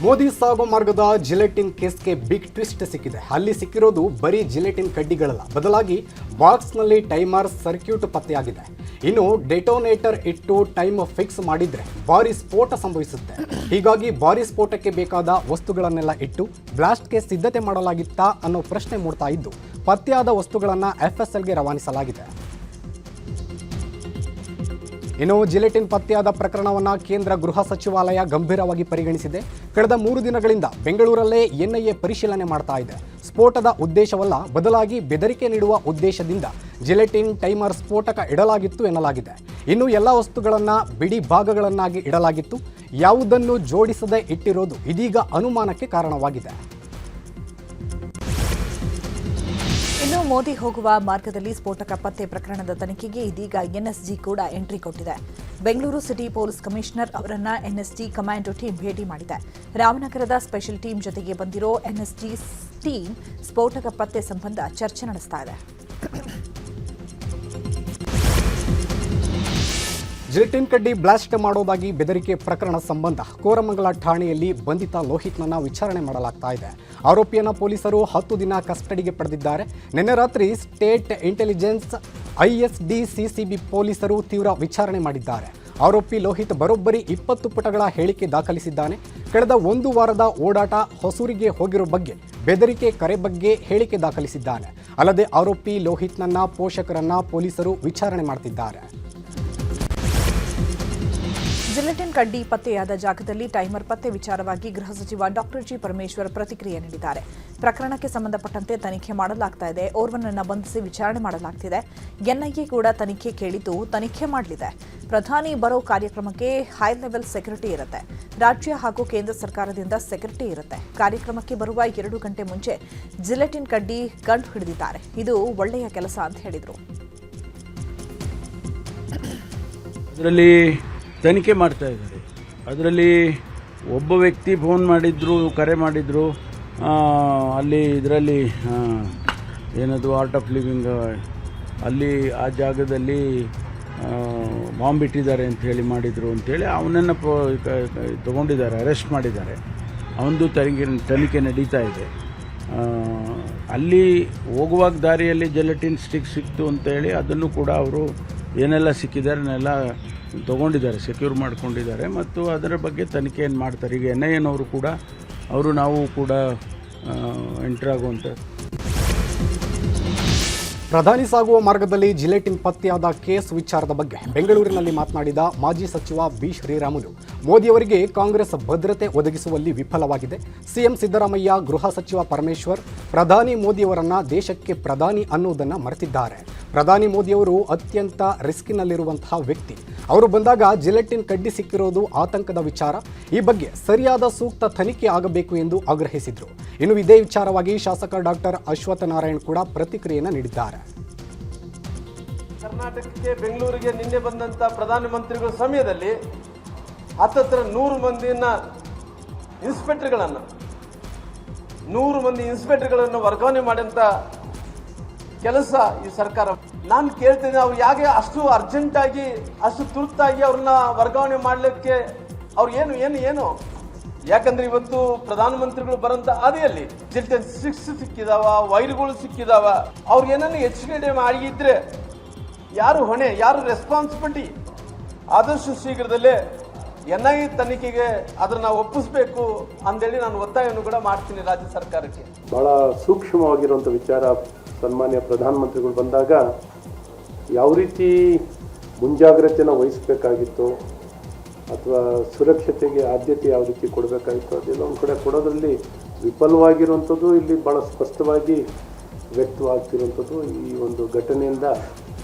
ಮೋದಿ ಸಾಗೋ ಮಾರ್ಗದ ಜಿಲೆಟಿನ್ ಕೇಸ್ಗೆ ಬಿಗ್ ಟ್ವಿಸ್ಟ್ ಸಿಕ್ಕಿದೆ. ಅಲ್ಲಿ ಸಿಕ್ಕಿರೋದು ಬರೀ ಜಿಲೆಟಿನ್ ಕಡ್ಡಿಗಳಲ್ಲ, ಬದಲಾಗಿ ಬಾಕ್ಸ್ನಲ್ಲಿ ಟೈಮರ್ ಸರ್ಕ್ಯೂಟ್ ಪತ್ತೆಯಾಗಿದೆ. ಇನ್ನು ಡೆಟೋನೇಟರ್ ಇಟ್ಟು ಟೈಮ್ ಫಿಕ್ಸ್ ಮಾಡಿದ್ರೆ ಭಾರಿ ಸ್ಫೋಟ ಸಂಭವಿಸುತ್ತೆ. ಹೀಗಾಗಿ ಭಾರಿ ಸ್ಫೋಟಕ್ಕೆ ಬೇಕಾದ ವಸ್ತುಗಳನ್ನೆಲ್ಲ ಇಟ್ಟು ಬ್ಲಾಸ್ಟ್ಗೆ ಸಿದ್ಧತೆ ಮಾಡಲಾಗಿತ್ತಾ ಅನ್ನೋ ಪ್ರಶ್ನೆ ಮೂಡ್ತಾ ಇದ್ದು, ಪತ್ತೆಯಾದ ವಸ್ತುಗಳನ್ನು ಎಫ್ಎಸ್ಎಲ್ಗೆ ರವಾನಿಸಲಾಗಿದೆ. ಇನ್ನು ಜಿಲೆಟಿನ್ ಪತ್ತೆಯಾದ ಪ್ರಕರಣವನ್ನು ಕೇಂದ್ರ ಗೃಹ ಸಚಿವಾಲಯ ಗಂಭೀರವಾಗಿ ಪರಿಗಣಿಸಿದೆ. ಕಳೆದ 3 ದಿನಗಳಿಂದ ಬೆಂಗಳೂರಲ್ಲೇ ಎನ್ಐಎ ಪರಿಶೀಲನೆ ಮಾಡ್ತಾ ಇದೆ. ಸ್ಫೋಟದ ಉದ್ದೇಶವಲ್ಲ, ಬದಲಾಗಿ ಬೆದರಿಕೆ ನೀಡುವ ಉದ್ದೇಶದಿಂದ ಜಿಲೆಟಿನ್ ಟೈಮರ್ ಸ್ಫೋಟಕ ಇಡಲಾಗಿತ್ತು ಎನ್ನಲಾಗಿದೆ. ಇನ್ನು ಎಲ್ಲ ವಸ್ತುಗಳನ್ನು ಬಿಡಿ ಭಾಗಗಳನ್ನಾಗಿ ಇಡಲಾಗಿತ್ತು. ಯಾವುದನ್ನು ಜೋಡಿಸದೆ ಇಟ್ಟಿರೋದು ಇದೀಗ ಅನುಮಾನಕ್ಕೆ ಕಾರಣವಾಗಿದೆ. ಇನ್ನು ಮೋದಿ ಹೋಗುವ ಮಾರ್ಗದಲ್ಲಿ ಸ್ಫೋಟಕ ಪತ್ತೆ ಪ್ರಕರಣದ ತನಿಖೆಗೆ ಇದೀಗ ಎನ್ಎಸ್ಜಿ ಕೂಡ ಎಂಟ್ರಿ ಕೊಟ್ಟಿದೆ. ಬೆಂಗಳೂರು ಸಿಟಿ ಪೊಲೀಸ್ ಕಮಿಷನರ್ ಅವರನ್ನ ಎನ್ಎಸ್ಜಿ ಕಮಾಂಡೋ ಟೀಮ್ ಭೇಟಿ ಮಾಡಿದೆ. ರಾಮನಗರದ ಸ್ಪೆಷಲ್ ಟೀಮ್ ಜೊತೆಗೆ ಬಂದಿರೋ ಎನ್ಎಸ್ಜಿ ಟೀಮ್ ಸ್ಫೋಟಕ ಪತ್ತೆ ಸಂಬಂಧ ಚರ್ಚೆ ನಡೆಸ್ತಾ ಇದೆ. ಜಿಲೆಟಿನ್ ಕಡ್ಡಿ ಬ್ಲಾಸ್ಟ್ ಮಾಡೋದಾಗಿ ಬೆದರಿಕೆ ಪ್ರಕರಣ ಸಂಬಂಧ ಕೋರಮಂಗಲ ಠಾಣೆಯಲ್ಲಿ ಬಂಧಿತ ಲೋಹಿತ್ನನ್ನ ವಿಚಾರಣೆ ಮಾಡಲಾಗ್ತಾ ಇದೆ. ಆರೋಪಿಯನ್ನ ಪೊಲೀಸರು 10 ದಿನ ಕಸ್ಟಡಿಗೆ ಪಡೆದಿದ್ದಾರೆ. ನಿನ್ನೆ ರಾತ್ರಿ ಸ್ಟೇಟ್ ಇಂಟೆಲಿಜೆನ್ಸ್ ISD-CCB ಪೊಲೀಸರು ತೀವ್ರ ವಿಚಾರಣೆ ಮಾಡಿದ್ದಾರೆ. ಆರೋಪಿ ಲೋಹಿತ್ ಬರೋಬ್ಬರಿ 20 ಪುಟಗಳ ಹೇಳಿಕೆ ದಾಖಲಿಸಿದ್ದಾನೆ. ಕಳೆದ 1 ವಾರದ ಓಡಾಟ, ಹೊಸೂರಿಗೆ ಹೋಗಿರೋ ಬಗ್ಗೆ, ಬೆದರಿಕೆ ಕರೆ ಬಗ್ಗೆ ಹೇಳಿಕೆ ದಾಖಲಿಸಿದ್ದಾನೆ. ಅಲ್ಲದೆ ಆರೋಪಿ ಲೋಹಿತ್ನನ್ನ ಪೋಷಕರನ್ನ ಪೊಲೀಸರು ವಿಚಾರಣೆ ಮಾಡ್ತಿದ್ದಾರೆ. ಜಿಲೆಟಿನ್ ಕಡ್ಡಿ ಪತ್ತೆಯಾದ ಜಾಗದಲ್ಲಿ ಟೈಮರ್ ಪತ್ತೆ ವಿಚಾರವಾಗಿ ಗೃಹ ಸಚಿವ ಡಾಕ್ಟರ್ ಜಿ ಪರಮೇಶ್ವರ್ ಪ್ರತಿಕ್ರಿಯೆ ನೀಡಿದ್ದಾರೆ. ಪ್ರಕರಣಕ್ಕೆ ಸಂಬಂಧಪಟ್ಟಂತೆ ತನಿಖೆ ಮಾಡಲಾಗ್ತಾ ಇದೆ. ಓರ್ವನನ್ನ ಬಂಧಿಸಿ ವಿಚಾರಣೆ ಮಾಡಲಾಗ್ತಿದೆ. ಎನ್ಐಎ ಕೂಡ ತನಿಖೆ ಕೇಳಿದ್ದು ತನಿಖೆ ಮಾಡಲಿದೆ. ಪ್ರಧಾನಿ ಬರೋ ಕಾರ್ಯಕ್ರಮಕ್ಕೆ ಹೈ ಲೆವೆಲ್ ಸೆಕ್ಯೂರಿಟಿ ಇರುತ್ತೆ. ರಾಜ್ಯ ಹಾಗೂ ಕೇಂದ್ರ ಸರ್ಕಾರದಿಂದ ಸೆಕ್ಯೂರಿಟಿ ಇರುತ್ತೆ. ಕಾರ್ಯಕ್ರಮಕ್ಕೆ ಬರುವ 2 ಗಂಟೆ ಮುಂಚೆ ಜಿಲೆಟಿನ್ ಕಡ್ಡಿ ಕಂಡು ಹಿಡಿದಿದ್ದಾರೆ. ಇದು ಒಳ್ಳೆಯ ಕೆಲಸ ಅಂತ ಹೇಳಿದರು. ಅದರಲ್ಲಿ ತನಿಖೆ ಮಾಡ್ತಾ ಇದ್ದಾರೆ. ಅದರಲ್ಲಿ ಒಬ್ಬ ವ್ಯಕ್ತಿ ಫೋನ್ ಮಾಡಿದ್ರು, ಕರೆ ಮಾಡಿದ್ರು, ಅಲ್ಲಿ ಇದರಲ್ಲಿ ಏನದು ಆರ್ಟ್ ಆಫ್ ಲಿವಿಂಗ್ ಅಲ್ಲಿ ಆ ಜಾಗದಲ್ಲಿ ಬಾಂಬ್ ಇಟ್ಟಿದ್ದಾರೆ ಅಂಥೇಳಿ ಮಾಡಿದರು ಅಂಥೇಳಿ ಅವನನ್ನು ತಗೊಂಡಿದ್ದಾರೆ, ಅರೆಸ್ಟ್ ಮಾಡಿದ್ದಾರೆ. ಅವನದು ತನಿಖೆ ನಡೀತಾ ಇದೆ. ಅಲ್ಲಿ ಹೋಗುವಾಗ ದಾರಿಯಲ್ಲಿ ಜೆಲಟಿನ್ ಸ್ಟಿಕ್ ಸಿಕ್ತು ಅಂತೇಳಿ ಅದನ್ನು ಕೂಡ ಅವರು ಏನೆಲ್ಲ ಸಿಕ್ಕಿದ್ದಾರೆ ಅದನ್ನೆಲ್ಲ ತೊಗೊಂಡಿದ್ದಾರೆ, ಸೆಕ್ಯೂರ್ ಮಾಡ್ಕೊಂಡಿದ್ದಾರೆ ಮತ್ತು ಅದರ ಬಗ್ಗೆ ತನಿಖೆಯನ್ನು ಮಾಡ್ತಾರೆ. ಈಗ NIA ನವರು ಕೂಡ ನಾವು ಕೂಡ ಎಂಟರ್ ಆಗುವಂಥ ಪ್ರಧಾನಿ ಸಾಗುವ ಮಾರ್ಗದಲ್ಲಿ ಜಿಲೆಟಿನ್ ಪತ್ತೆಯಾದ ಕೇಸ್ ವಿಚಾರದ ಬಗ್ಗೆ ಬೆಂಗಳೂರಿನಲ್ಲಿ ಮಾತನಾಡಿದ ಮಾಜಿ ಸಚಿವ ಬಿ ಶ್ರೀರಾಮುಲು, ಮೋದಿಯವರಿಗೆ ಕಾಂಗ್ರೆಸ್ ಭದ್ರತೆ ಒದಗಿಸುವಲ್ಲಿ ವಿಫಲವಾಗಿದೆ. ಸಿಎಂ ಸಿದ್ದರಾಮಯ್ಯ, ಗೃಹ ಸಚಿವ ಪರಮೇಶ್ವರ್ ಪ್ರಧಾನಿ ಮೋದಿಯವರನ್ನ ದೇಶಕ್ಕೆ ಪ್ರಧಾನಿ ಅನ್ನುವುದನ್ನು ಮರೆತಿದ್ದಾರೆ. ಪ್ರಧಾನಿ ಮೋದಿಯವರು ಅತ್ಯಂತ ರಿಸ್ಕಿನಲ್ಲಿರುವಂತಹ ವ್ಯಕ್ತಿ. ಅವರು ಬಂದಾಗ ಜಿಲೆಟಿನ್ ಕಡ್ಡಿ ಸಿಕ್ಕಿರೋದು ಆತಂಕದ ವಿಚಾರ. ಈ ಬಗ್ಗೆ ಸರಿಯಾದ ಸೂಕ್ತ ತನಿಖೆ ಆಗಬೇಕು ಎಂದು ಆಗ್ರಹಿಸಿದರು. ಇನ್ನು ಇದೇ ವಿಚಾರವಾಗಿ ಶಾಸಕ ಡಾಕ್ಟರ್ ಅಶ್ವತ್ಥ ನಾರಾಯಣ್ ಕೂಡ ಪ್ರತಿಕ್ರಿಯೆಯನ್ನು ನೀಡಿದ್ದಾರೆ. ಕರ್ನಾಟಕಕ್ಕೆ ಬೆಂಗಳೂರಿಗೆ ನಿನ್ನೆ ಬಂದಂಥ ಪ್ರಧಾನಮಂತ್ರಿಗಳ ಸಮಯದಲ್ಲಿ ಹತ್ತತ್ರ 100 ಮಂದಿನ ಇನ್ಸ್ಪೆಕ್ಟರ್ಗಳನ್ನು ವರ್ಗಾವಣೆ ಮಾಡಿದಂಥ ಕೆಲಸ ಈ ಸರ್ಕಾರ. ನಾನು ಕೇಳ್ತೇನೆ, ಅವ್ರು ಯಾಕೆ ಅಷ್ಟು ಅರ್ಜೆಂಟಾಗಿ ಅಷ್ಟು ತುರ್ತಾಗಿ ಅವ್ರನ್ನ ವರ್ಗಾವಣೆ ಮಾಡಲಿಕ್ಕೆ ಅವ್ರು ಏನು ಯಾಕಂದ್ರೆ ಇವತ್ತು ಪ್ರಧಾನಮಂತ್ರಿಗಳು ಬರೋಂಥ ಹಾದಿಯಲ್ಲಿ ಜಿಲ್ಟನ್ ಸಿಕ್ಕಿದಾವ, ವೈರ್ಗಳು ಸಿಕ್ಕಿದಾವ. ಅವ್ರಿಗೆ ಏನನ್ನು ಹೆಚ್ಚುಗಡೆ ಮಾಡಿದ್ರೆ ಯಾರು ಹೊಣೆ, ಯಾರು ರೆಸ್ಪಾನ್ಸಿಬಿಲಿಟಿ? ಆದಷ್ಟು ಶೀಘ್ರದಲ್ಲೇ NIA ತನಿಖೆಗೆ ಅದನ್ನ ಒಪ್ಪಿಸಬೇಕು ಅಂತೇಳಿ ನಾನು ಒತ್ತಾಯವನ್ನು ಕೂಡ ಮಾಡ್ತೀನಿ ರಾಜ್ಯ ಸರ್ಕಾರಕ್ಕೆ. ಭಾಳ ಸೂಕ್ಷ್ಮವಾಗಿರುವಂಥ ವಿಚಾರ. ಸನ್ಮಾನ್ಯ ಪ್ರಧಾನಮಂತ್ರಿಗಳು ಬಂದಾಗ ಯಾವ ರೀತಿ ಮುಂಜಾಗ್ರತೆಯನ್ನು ವಹಿಸಬೇಕಾಗಿತ್ತು ಅಥವಾ ಸುರಕ್ಷತೆಗೆ ಆದ್ಯತೆ ಯಾವ ರೀತಿ ಕೊಡಬೇಕಾಗಿತ್ತು ಅದೆಲ್ಲ ಒಂದು ಕಡೆ ಕೊಡೋದ್ರಲ್ಲಿ ವಿಫಲವಾಗಿರುವಂಥದ್ದು ಇಲ್ಲಿ ಭಾಳ ಸ್ಪಷ್ಟವಾಗಿ ವ್ಯಕ್ತವಾಗ್ತಿರುವಂಥದ್ದು ಈ ಒಂದು ಘಟನೆಯಿಂದ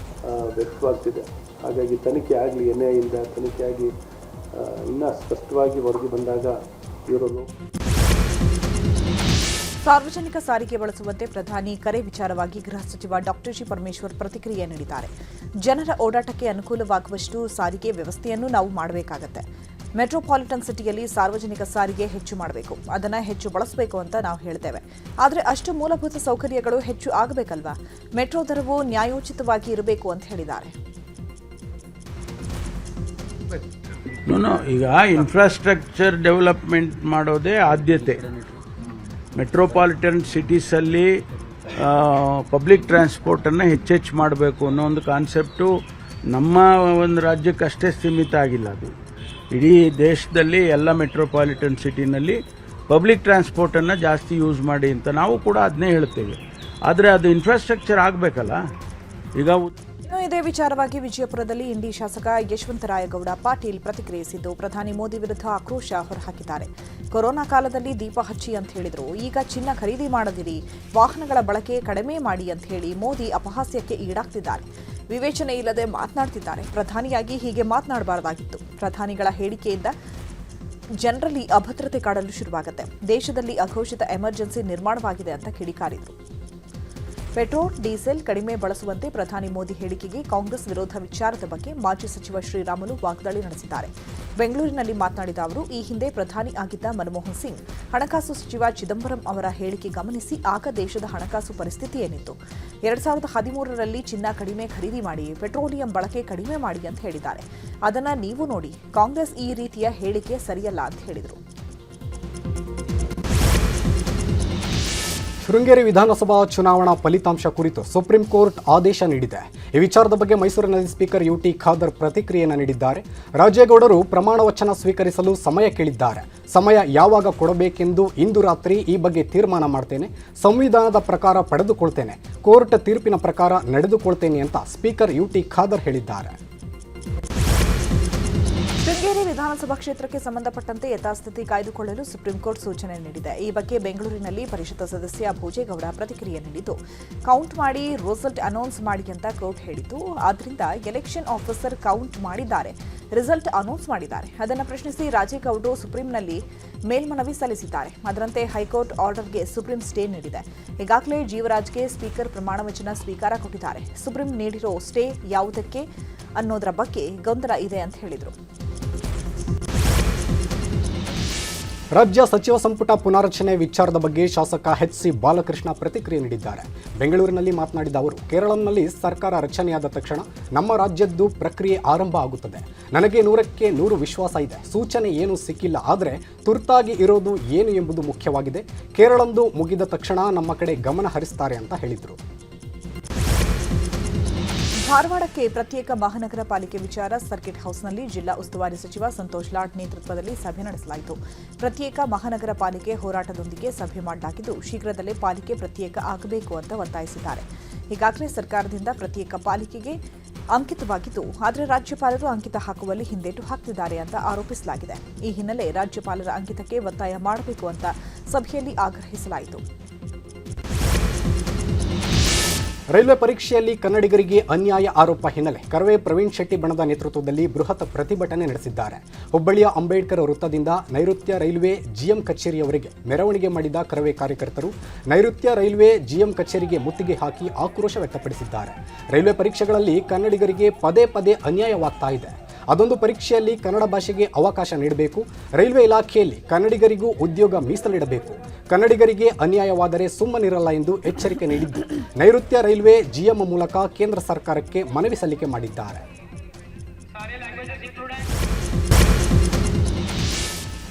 ವ್ಯಕ್ತವಾಗ್ತಿದೆ. ಹಾಗಾಗಿ ತನಿಖೆ ಆಗಲಿ, NIAಯಿಂದ ತನಿಖೆ ಆಗಿ ಇನ್ನೂ ಸ್ಪಷ್ಟವಾಗಿ ವರದಿ ಬಂದಾಗ ಇರೋದು. ಸಾರ್ವಜನಿಕ ಸಾರಿಗೆ ಬಳಸುವಂತೆ ಪ್ರಧಾನಿ ಕರೆ ವಿಚಾರವಾಗಿ ಗೃಹ ಸಚಿವ ಡಾಕ್ಟರ್ ಜಿ ಪರಮೇಶ್ವರ್ ಪ್ರತಿಕ್ರಿಯೆ ನೀಡಿದ್ದಾರೆ. ಜನರ ಓಡಾಟಕ್ಕೆ ಅನುಕೂಲವಾಗುವಷ್ಟು ಸಾರಿಗೆ ವ್ಯವಸ್ಥೆಯನ್ನು ನಾವು ಮಾಡಬೇಕಾಗತ್ತೆ. ಮೆಟ್ರೋಪಾಲಿಟನ್ ಸಿಟಿಯಲ್ಲಿ ಸಾರ್ವಜನಿಕ ಸಾರಿಗೆ ಹೆಚ್ಚು ಮಾಡಬೇಕು, ಅದನ್ನು ಹೆಚ್ಚು ಬಳಸಬೇಕು ಅಂತ ನಾವು ಹೇಳ್ತೇವೆ. ಆದರೆ ಅಷ್ಟು ಮೂಲಭೂತ ಸೌಕರ್ಯಗಳು ಹೆಚ್ಚು ಆಗಬೇಕಲ್ವಾ? ಮೆಟ್ರೋ ದರವು ನ್ಯಾಯೋಚಿತವಾಗಿ ಇರಬೇಕು ಅಂತ ಹೇಳಿದ್ದಾರೆ. ಈಗ ಇನ್ಫ್ರಾಸ್ಟ್ರಕ್ಚರ್ ಡೆವಲಪ್ಮೆಂಟ್ ಮಾಡೋದೇ ಆದ್ಯತೆ. ಮೆಟ್ರೋಪಾಲಿಟನ್ ಸಿಟೀಸಲ್ಲಿ ಪಬ್ಲಿಕ್ ಟ್ರಾನ್ಸ್ಪೋರ್ಟನ್ನು ಹೆಚ್ಚೆಚ್ಚು ಮಾಡಬೇಕು ಅನ್ನೋ ಒಂದು ಕಾನ್ಸೆಪ್ಟು ನಮ್ಮ ಒಂದು ರಾಜ್ಯಕ್ಕೆ ಅಷ್ಟೇ ಸೀಮಿತ ಆಗಿಲ್ಲ. ಅದು ಇಡೀ ದೇಶದಲ್ಲಿ ಎಲ್ಲ ಮೆಟ್ರೋಪಾಲಿಟನ್ ಸಿಟಿನಲ್ಲಿ ಪಬ್ಲಿಕ್ ಟ್ರಾನ್ಸ್ಪೋರ್ಟನ್ನು ಜಾಸ್ತಿ ಯೂಸ್ ಮಾಡಿ ಅಂತ ನಾವು ಕೂಡ ಅದನ್ನೇ ಹೇಳ್ತೇವೆ. ಆದರೆ ಅದು ಇನ್ಫ್ರಾಸ್ಟ್ರಕ್ಚರ್ ಆಗಬೇಕಲ್ಲ. ಈಗ ಇನ್ನು ಇದೇ ವಿಚಾರವಾಗಿ ವಿಜಯಪುರದಲ್ಲಿ ಇಂಡಿ ಶಾಸಕ ಯಶವಂತರಾಯಗೌಡ ಪಾಟೀಲ್ ಪ್ರತಿಕ್ರಿಯಿಸಿದ್ದು, ಪ್ರಧಾನಿ ಮೋದಿ ವಿರುದ್ಧ ಆಕ್ರೋಶ ಹೊರಹಾಕಿದ್ದಾರೆ. ಕೊರೋನಾ ಕಾಲದಲ್ಲಿ ದೀಪ ಹಚ್ಚಿ ಅಂತ ಹೇಳಿದ್ರು, ಈಗ ಚಿನ್ನ ಖರೀದಿ ಮಾಡದಿರಿ, ವಾಹನಗಳ ಬಳಕೆ ಕಡಿಮೆ ಮಾಡಿ ಅಂತ ಹೇಳಿ ಮೋದಿ ಅಪಹಾಸ್ಯಕ್ಕೆ ಈಡಾಗ್ತಿದ್ದಾರೆ. ವಿವೇಚನೆ ಇಲ್ಲದೆ ಮಾತನಾಡ್ತಿದ್ದಾರೆ. ಪ್ರಧಾನಿಯಾಗಿ ಹೀಗೆ ಮಾತನಾಡಬಾರದಾಗಿತ್ತು. ಪ್ರಧಾನಿಗಳ ಹೇಳಿಕೆಯಿಂದ ಜನರಲ್ಲಿ ಅಭದ್ರತೆ ಕಾಡಲು ಶುರುವಾಗುತ್ತೆ. ದೇಶದಲ್ಲಿ ಅಘೋಷಿತ ಎಮರ್ಜೆನ್ಸಿ ನಿರ್ಮಾಣವಾಗಿದೆ ಅಂತ ಕಿಡಿಕಾರಿದರು. ಪೆಟ್ರೋಲ್, ಡೀಸೆಲ್ ಕಡಿಮೆ ಬಳಸುವಂತೆ ಪ್ರಧಾನಿ ಮೋದಿ ಹೇಳಿಕೆಗೆ ಕಾಂಗ್ರೆಸ್ ವಿರೋಧ ವಿಚಾರದ ಬಗ್ಗೆ ಮಾಜಿ ಸಚಿವ ಶ್ರೀರಾಮುಲು ವಾಗ್ದಾಳಿ ನಡೆಸಿದ್ದಾರೆ. ಬೆಂಗಳೂರಿನಲ್ಲಿ ಮಾತನಾಡಿದ ಅವರು, ಈ ಹಿಂದೆ ಪ್ರಧಾನಿ ಆಗಿದ್ದ ಮನಮೋಹನ್ ಸಿಂಗ್ ಹಣಕಾಸು ಸಚಿವ ಚಿದಂಬರಂ ಅವರ ಹೇಳಿಕೆ ಗಮನಿಸಿ ಆಗ ದೇಶದ ಹಣಕಾಸು ಪರಿಸ್ಥಿತಿ ಏನಿತ್ತು? 2013ರಲ್ಲಿ ಚಿನ್ನ ಕಡಿಮೆ ಖರೀದಿ ಮಾಡಿ, ಪೆಟ್ರೋಲಿಯಂ ಬಳಕೆ ಕಡಿಮೆ ಮಾಡಿ ಅಂತ ಹೇಳಿದ್ದಾರೆ. ಅದನ್ನ ನೀವು ನೋಡಿ. ಕಾಂಗ್ರೆಸ್ ಈ ರೀತಿಯ ಹೇಳಿಕೆ ಸರಿಯಲ್ಲ ಅಂತ ಹೇಳಿದರು. ಶೃಂಗೇರಿ ವಿಧಾನಸಭಾ ಚುನಾವಣಾ ಫಲಿತಾಂಶ ಕುರಿತು ಸುಪ್ರೀಂ ಕೋರ್ಟ್ ಆದೇಶ ನೀಡಿದೆ. ಈ ವಿಚಾರದ ಬಗ್ಗೆ ಮೈಸೂರಿನಲ್ಲಿ ಸ್ಪೀಕರ್ UT ಖಾದರ್ ಪ್ರತಿಕ್ರಿಯೆಯನ್ನು ನೀಡಿದ್ದಾರೆ. ರಾಜೇಗೌಡರು ಪ್ರಮಾಣ ವಚನ ಸ್ವೀಕರಿಸಲು ಸಮಯ ಕೇಳಿದ್ದಾರೆ. ಸಮಯ ಯಾವಾಗ ಕೊಡಬೇಕೆಂದು ಇಂದು ರಾತ್ರಿ ಈ ಬಗ್ಗೆ ತೀರ್ಮಾನ ಮಾಡ್ತೇನೆ. ಸಂವಿಧಾನದ ಪ್ರಕಾರ ಪಡೆದುಕೊಳ್ತೇನೆ. ಕೋರ್ಟ್ ತೀರ್ಪಿನ ಪ್ರಕಾರ ನಡೆದುಕೊಳ್ತೇನೆ ಅಂತ ಸ್ಪೀಕರ್ UT ಖಾದರ್ ಹೇಳಿದ್ದಾರೆ. ಶೃಂಗೇರಿ ಹಾವೇರಿ ವಿಧಾನಸಭಾ ಕ್ಷೇತ್ರಕ್ಕೆ ಸಂಬಂಧಪಟ್ಟಂತೆ ಯಥಾಸ್ಥಿತಿ ಕಾಯ್ದುಕೊಳ್ಳಲು ಸುಪ್ರೀಂ ಕೋರ್ಟ್ ಸೂಚನೆ ನೀಡಿದೆ. ಈ ಬಗ್ಗೆ ಬೆಂಗಳೂರಿನಲ್ಲಿ ಪರಿಷತ್ ಸದಸ್ಯ ಭೋಜೇಗೌಡ ಪ್ರತಿಕ್ರಿಯೆ ನೀಡಿದ್ದು, ಕೌಂಟ್ ಮಾಡಿ ರಿಸಲ್ಟ್ ಅನೌನ್ಸ್ ಮಾಡಿ ಅಂತ ಕೋರ್ಟ್ ಹೇಳಿದ್ದು, ಆದ್ದರಿಂದ ಎಲೆಕ್ಷನ್ ಆಫೀಸರ್ ಕೌಂಟ್ ಮಾಡಿದ್ದಾರೆ, ರಿಸಲ್ಟ್ ಅನೌನ್ಸ್ ಮಾಡಿದ್ದಾರೆ. ಅದನ್ನು ಪ್ರಶ್ನಿಸಿ ರಾಜೇಗೌಡರು ಸುಪ್ರೀಂನಲ್ಲಿ ಮೇಲ್ಮನವಿ ಸಲ್ಲಿಸಿದ್ದಾರೆ. ಅದರಂತೆ ಹೈಕೋರ್ಟ್ ಆರ್ಡರ್ಗೆ ಸುಪ್ರೀಂ ಸ್ಟೇ ನೀಡಿದೆ. ಈಗಾಗಲೇ ಜೀವರಾಜ್ಗೆ ಸ್ಪೀಕರ್ ಪ್ರಮಾಣವಚನ ಸ್ವೀಕಾರ ಕೊಟ್ಟಿದ್ದಾರೆ. ಸುಪ್ರೀಂ ನೀಡಿರೋ ಸ್ಟೇ ಯಾವುದಕ್ಕೆ ಅನ್ನೋದರ ಬಗ್ಗೆ ಗೊಂದಲ ಇದೆ ಅಂತ ಹೇಳಿದರು. ರಾಜ್ಯ ಸಚಿವ ಸಂಪುಟ ಪುನಾರಚನೆ ವಿಚಾರದ ಬಗ್ಗೆ ಶಾಸಕ ಎಚ್.ಸಿ. ಬಾಲಕೃಷ್ಣ ಪ್ರತಿಕ್ರಿಯೆ ನೀಡಿದ್ದಾರೆ. ಬೆಂಗಳೂರಿನಲ್ಲಿ ಮಾತನಾಡಿದ ಅವರು, ಕೇರಳಂನಲ್ಲಿ ಸರ್ಕಾರ ರಚನೆಯಾದ ತಕ್ಷಣ ನಮ್ಮ ರಾಜ್ಯದ್ದು ಪ್ರಕ್ರಿಯೆ ಆರಂಭ ಆಗುತ್ತದೆ. ನನಗೆ 100ಕ್ಕೆ 100 ವಿಶ್ವಾಸ ಇದೆ. ಸೂಚನೆ ಏನೂ ಸಿಕ್ಕಿಲ್ಲ, ಆದರೆ ತುರ್ತಾಗಿ ಇರೋದು ಏನು ಎಂಬುದು ಮುಖ್ಯವಾಗಿದೆ. ಕೇರಳಂದು ಮುಗಿದ ತಕ್ಷಣ ನಮ್ಮ ಕಡೆ ಗಮನ ಹರಿಸ್ತಾರೆ ಅಂತ ಹೇಳಿದರು. ಧಾರವಾಡಕ್ಕೆ ಪ್ರತ್ಯೇಕ ಮಹಾನಗರ ಪಾಲಿಕೆ ವಿಚಾರ ಸರ್ಕಿಟ್ ಹೌಸ್ನಲ್ಲಿ ಜಿಲ್ಲಾ ಉಸ್ತುವಾರಿ ಸಚಿವ ಸಂತೋಷ್ ಲಾಡ್ ನೇತೃತ್ವದಲ್ಲಿ ಸಭೆ ನಡೆಸಲಾಯಿತು. ಪ್ರತ್ಯೇಕ ಮಹಾನಗರ ಪಾಲಿಕೆ ಹೋರಾಟದೊಂದಿಗೆ ಸಭೆ ಮಾಡಲಾಗಿದ್ದು, ಶೀಘ್ರದಲ್ಲೇ ಪಾಲಿಕೆ ಪ್ರತ್ಯೇಕ ಆಗಬೇಕು ಅಂತ ಒತ್ತಾಯಿಸಿದ್ದಾರೆ. ಈಗಾಗಲೇ ಸರ್ಕಾರದಿಂದ ಪ್ರತ್ಯೇಕ ಪಾಲಿಕೆಗೆ ಅಂಕಿತವಾಗಿದ್ದು, ಆದರೆ ರಾಜ್ಯಪಾಲರು ಅಂಕಿತ ಹಾಕುವಲ್ಲಿ ಹಿಂದೇಟು ಹಾಕ್ತಿದ್ದಾರೆ ಅಂತ ಆರೋಪಿಸಲಾಗಿದೆ. ಈ ಹಿನ್ನೆಲೆ ರಾಜ್ಯಪಾಲರ ಅಂಕಿತಕ್ಕೆ ಒತ್ತಾಯ ಮಾಡಬೇಕು ಅಂತ ಸಭೆಯಲ್ಲಿ ಆಗ್ರಹಿಸಲಾಯಿತು. ರೈಲ್ವೆ ಪರೀಕ್ಷೆಯಲ್ಲಿ ಕನ್ನಡಿಗರಿಗೆ ಅನ್ಯಾಯ ಆರೋಪ ಹಿನ್ನೆಲೆ ಕರವೇ ಪ್ರವೀಣ್ ಶೆಟ್ಟಿ ಬಣದ ನೇತೃತ್ವದಲ್ಲಿ ಬೃಹತ್ ಪ್ರತಿಭಟನೆ ನಡೆಸಿದ್ದಾರೆ. ಹುಬ್ಬಳ್ಳಿಯ ಅಂಬೇಡ್ಕರ್ ವೃತ್ತದಿಂದ ನೈಋತ್ಯ ರೈಲ್ವೆ ಜಿಎಂ ಕಚೇರಿಯವರೆಗೆ ಮೆರವಣಿಗೆ ಮಾಡಿದ ಕರವೇ ಕಾರ್ಯಕರ್ತರು ನೈಋತ್ಯ ರೈಲ್ವೆ ಜಿಎಂ ಕಚೇರಿಗೆ ಮುತ್ತಿಗೆ ಹಾಕಿ ಆಕ್ರೋಶ ವ್ಯಕ್ತಪಡಿಸಿದ್ದಾರೆ. ರೈಲ್ವೆ ಪರೀಕ್ಷೆಗಳಲ್ಲಿ ಕನ್ನಡಿಗರಿಗೆ ಪದೇ ಪದೇ ಅನ್ಯಾಯವಾಗ್ತಾ ಇದೆ. ಅದೊಂದು ಪರೀಕ್ಷೆಯಲ್ಲಿ ಕನ್ನಡ ಭಾಷೆಗೆ ಅವಕಾಶ ನೀಡಬೇಕು. ರೈಲ್ವೆ ಇಲಾಖೆಯಲ್ಲಿ ಕನ್ನಡಿಗರಿಗೂ ಉದ್ಯೋಗ ಮೀಸಲಿಡಬೇಕು. ಕನ್ನಡಿಗರಿಗೆ ಅನ್ಯಾಯವಾದರೆ ಸುಮ್ಮನಿರಲ್ಲ ಎಂದು ಎಚ್ಚರಿಕೆ ನೀಡಿದ್ದು, ನೈಋತ್ಯ ರೈಲ್ವೆ ಜಿಎಂ ಮೂಲಕ ಕೇಂದ್ರ ಸರ್ಕಾರಕ್ಕೆ ಮನವಿ ಸಲ್ಲಿಕೆ ಮಾಡಿದ್ದಾರೆ.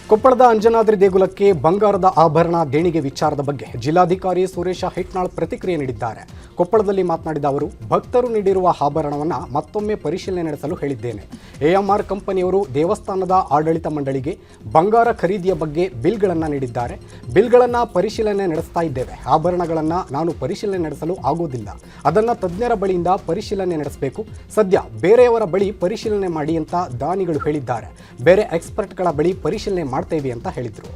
ಕೊಪ್ಪಳದ ಅಂಜನಾದ್ರಿ ದೇಗುಲಕ್ಕೆ ಬಂಗಾರದ ಆಭರಣ ದೇಣಿಗೆ ವಿಚಾರದ ಬಗ್ಗೆ ಜಿಲ್ಲಾಧಿಕಾರಿ ಸುರೇಶ ಹಿಟ್ನಾಳ್ ಪ್ರತಿಕ್ರಿಯೆ ನೀಡಿದ್ದಾರೆ. ಕೊಪ್ಪಳದಲ್ಲಿ ಮಾತನಾಡಿದ ಅವರು, ಭಕ್ತರು ನೀಡಿರುವ ಆಭರಣವನ್ನು ಮತ್ತೊಮ್ಮೆ ಪರಿಶೀಲನೆ ನಡೆಸಲು ಹೇಳಿದ್ದೇನೆ. AMR ಕಂಪನಿಯವರು ದೇವಸ್ಥಾನದ ಆಡಳಿತ ಮಂಡಳಿಗೆ ಬಂಗಾರ ಖರೀದಿಯ ಬಗ್ಗೆ ಬಿಲ್ಗಳನ್ನು ನೀಡಿದ್ದಾರೆ. ಬಿಲ್ಗಳನ್ನು ಪರಿಶೀಲನೆ ನಡೆಸ್ತಾ ಇದ್ದೇವೆ. ಆಭರಣಗಳನ್ನು ನಾನು ಪರಿಶೀಲನೆ ನಡೆಸಲು ಆಗೋದಿಲ್ಲ. ಅದನ್ನು ತಜ್ಞರ ಬಳಿಯಿಂದ ಪರಿಶೀಲನೆ ನಡೆಸಬೇಕು. ಸದ್ಯ ಬೇರೆಯವರ ಬಳಿ ಪರಿಶೀಲನೆ ಮಾಡಿ ಅಂತ ದಾನಿಗಳು ಹೇಳಿದ್ದಾರೆ. ಬೇರೆ ಎಕ್ಸ್ಪರ್ಟ್ಗಳ ಬಳಿ ಪರಿಶೀಲನೆ ಮಾಡ್ತೇವೆ ಅಂತ ಹೇಳಿದರು.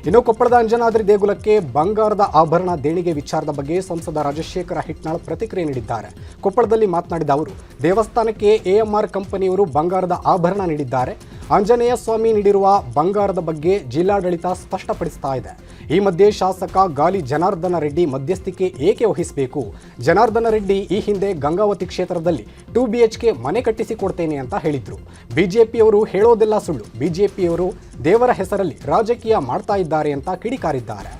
ಇನ್ನು ಕೊಪ್ಪಳದ ಅಂಜನಾದ್ರಿ ದೇಗುಲಕ್ಕೆ ಬಂಗಾರದ ಆಭರಣ ದೇಣಿಗೆ ವಿಚಾರದ ಬಗ್ಗೆ ಸಂಸದ ರಾಜಶೇಖರ ಹಿಟ್ನಾಳ್ ಪ್ರತಿಕ್ರಿಯೆ ನೀಡಿದ್ದಾರೆ. ಕೊಪ್ಪಳದಲ್ಲಿ ಮಾತನಾಡಿದ ಅವರು, ದೇವಸ್ಥಾನಕ್ಕೆ AMR ಕಂಪನಿಯವರು ಬಂಗಾರದ ಆಭರಣ ನೀಡಿದ್ದಾರೆ. ಆಂಜನೇಯ ಸ್ವಾಮಿ ನೀಡಿರುವ ಬಂಗಾರದ ಬಗ್ಗೆ ಜಿಲ್ಲಾಡಳಿತ ಸ್ಪಷ್ಟಪಡಿಸ್ತಾ ಇದೆ. ಈ ಮಧ್ಯೆ ಶಾಸಕ ಗಾಲಿ ಜನಾರ್ದನ ರೆಡ್ಡಿ ಮಧ್ಯಸ್ಥಿಕೆ ಏಕೆ ವಹಿಸಬೇಕು? ಜನಾರ್ದನ ರೆಡ್ಡಿ ಈ ಹಿಂದೆ ಗಂಗಾವತಿ ಕ್ಷೇತ್ರದಲ್ಲಿ 2 BHK ಮನೆ ಕಟ್ಟಿಸಿಕೊಡ್ತೇನೆ ಅಂತ ಹೇಳಿದ್ರು. ಬಿಜೆಪಿಯವರು ಹೇಳೋದೆಲ್ಲ ಸುಳ್ಳು. ಬಿಜೆಪಿಯವರು ದೇವರ ಹೆಸರಲ್ಲಿ ರಾಜಕೀಯ ಮಾಡ್ತಾ ಇದ್ದಾರೆ ಅಂತ ಕಿಡಿಕಾರಿದ್ದಾರೆ.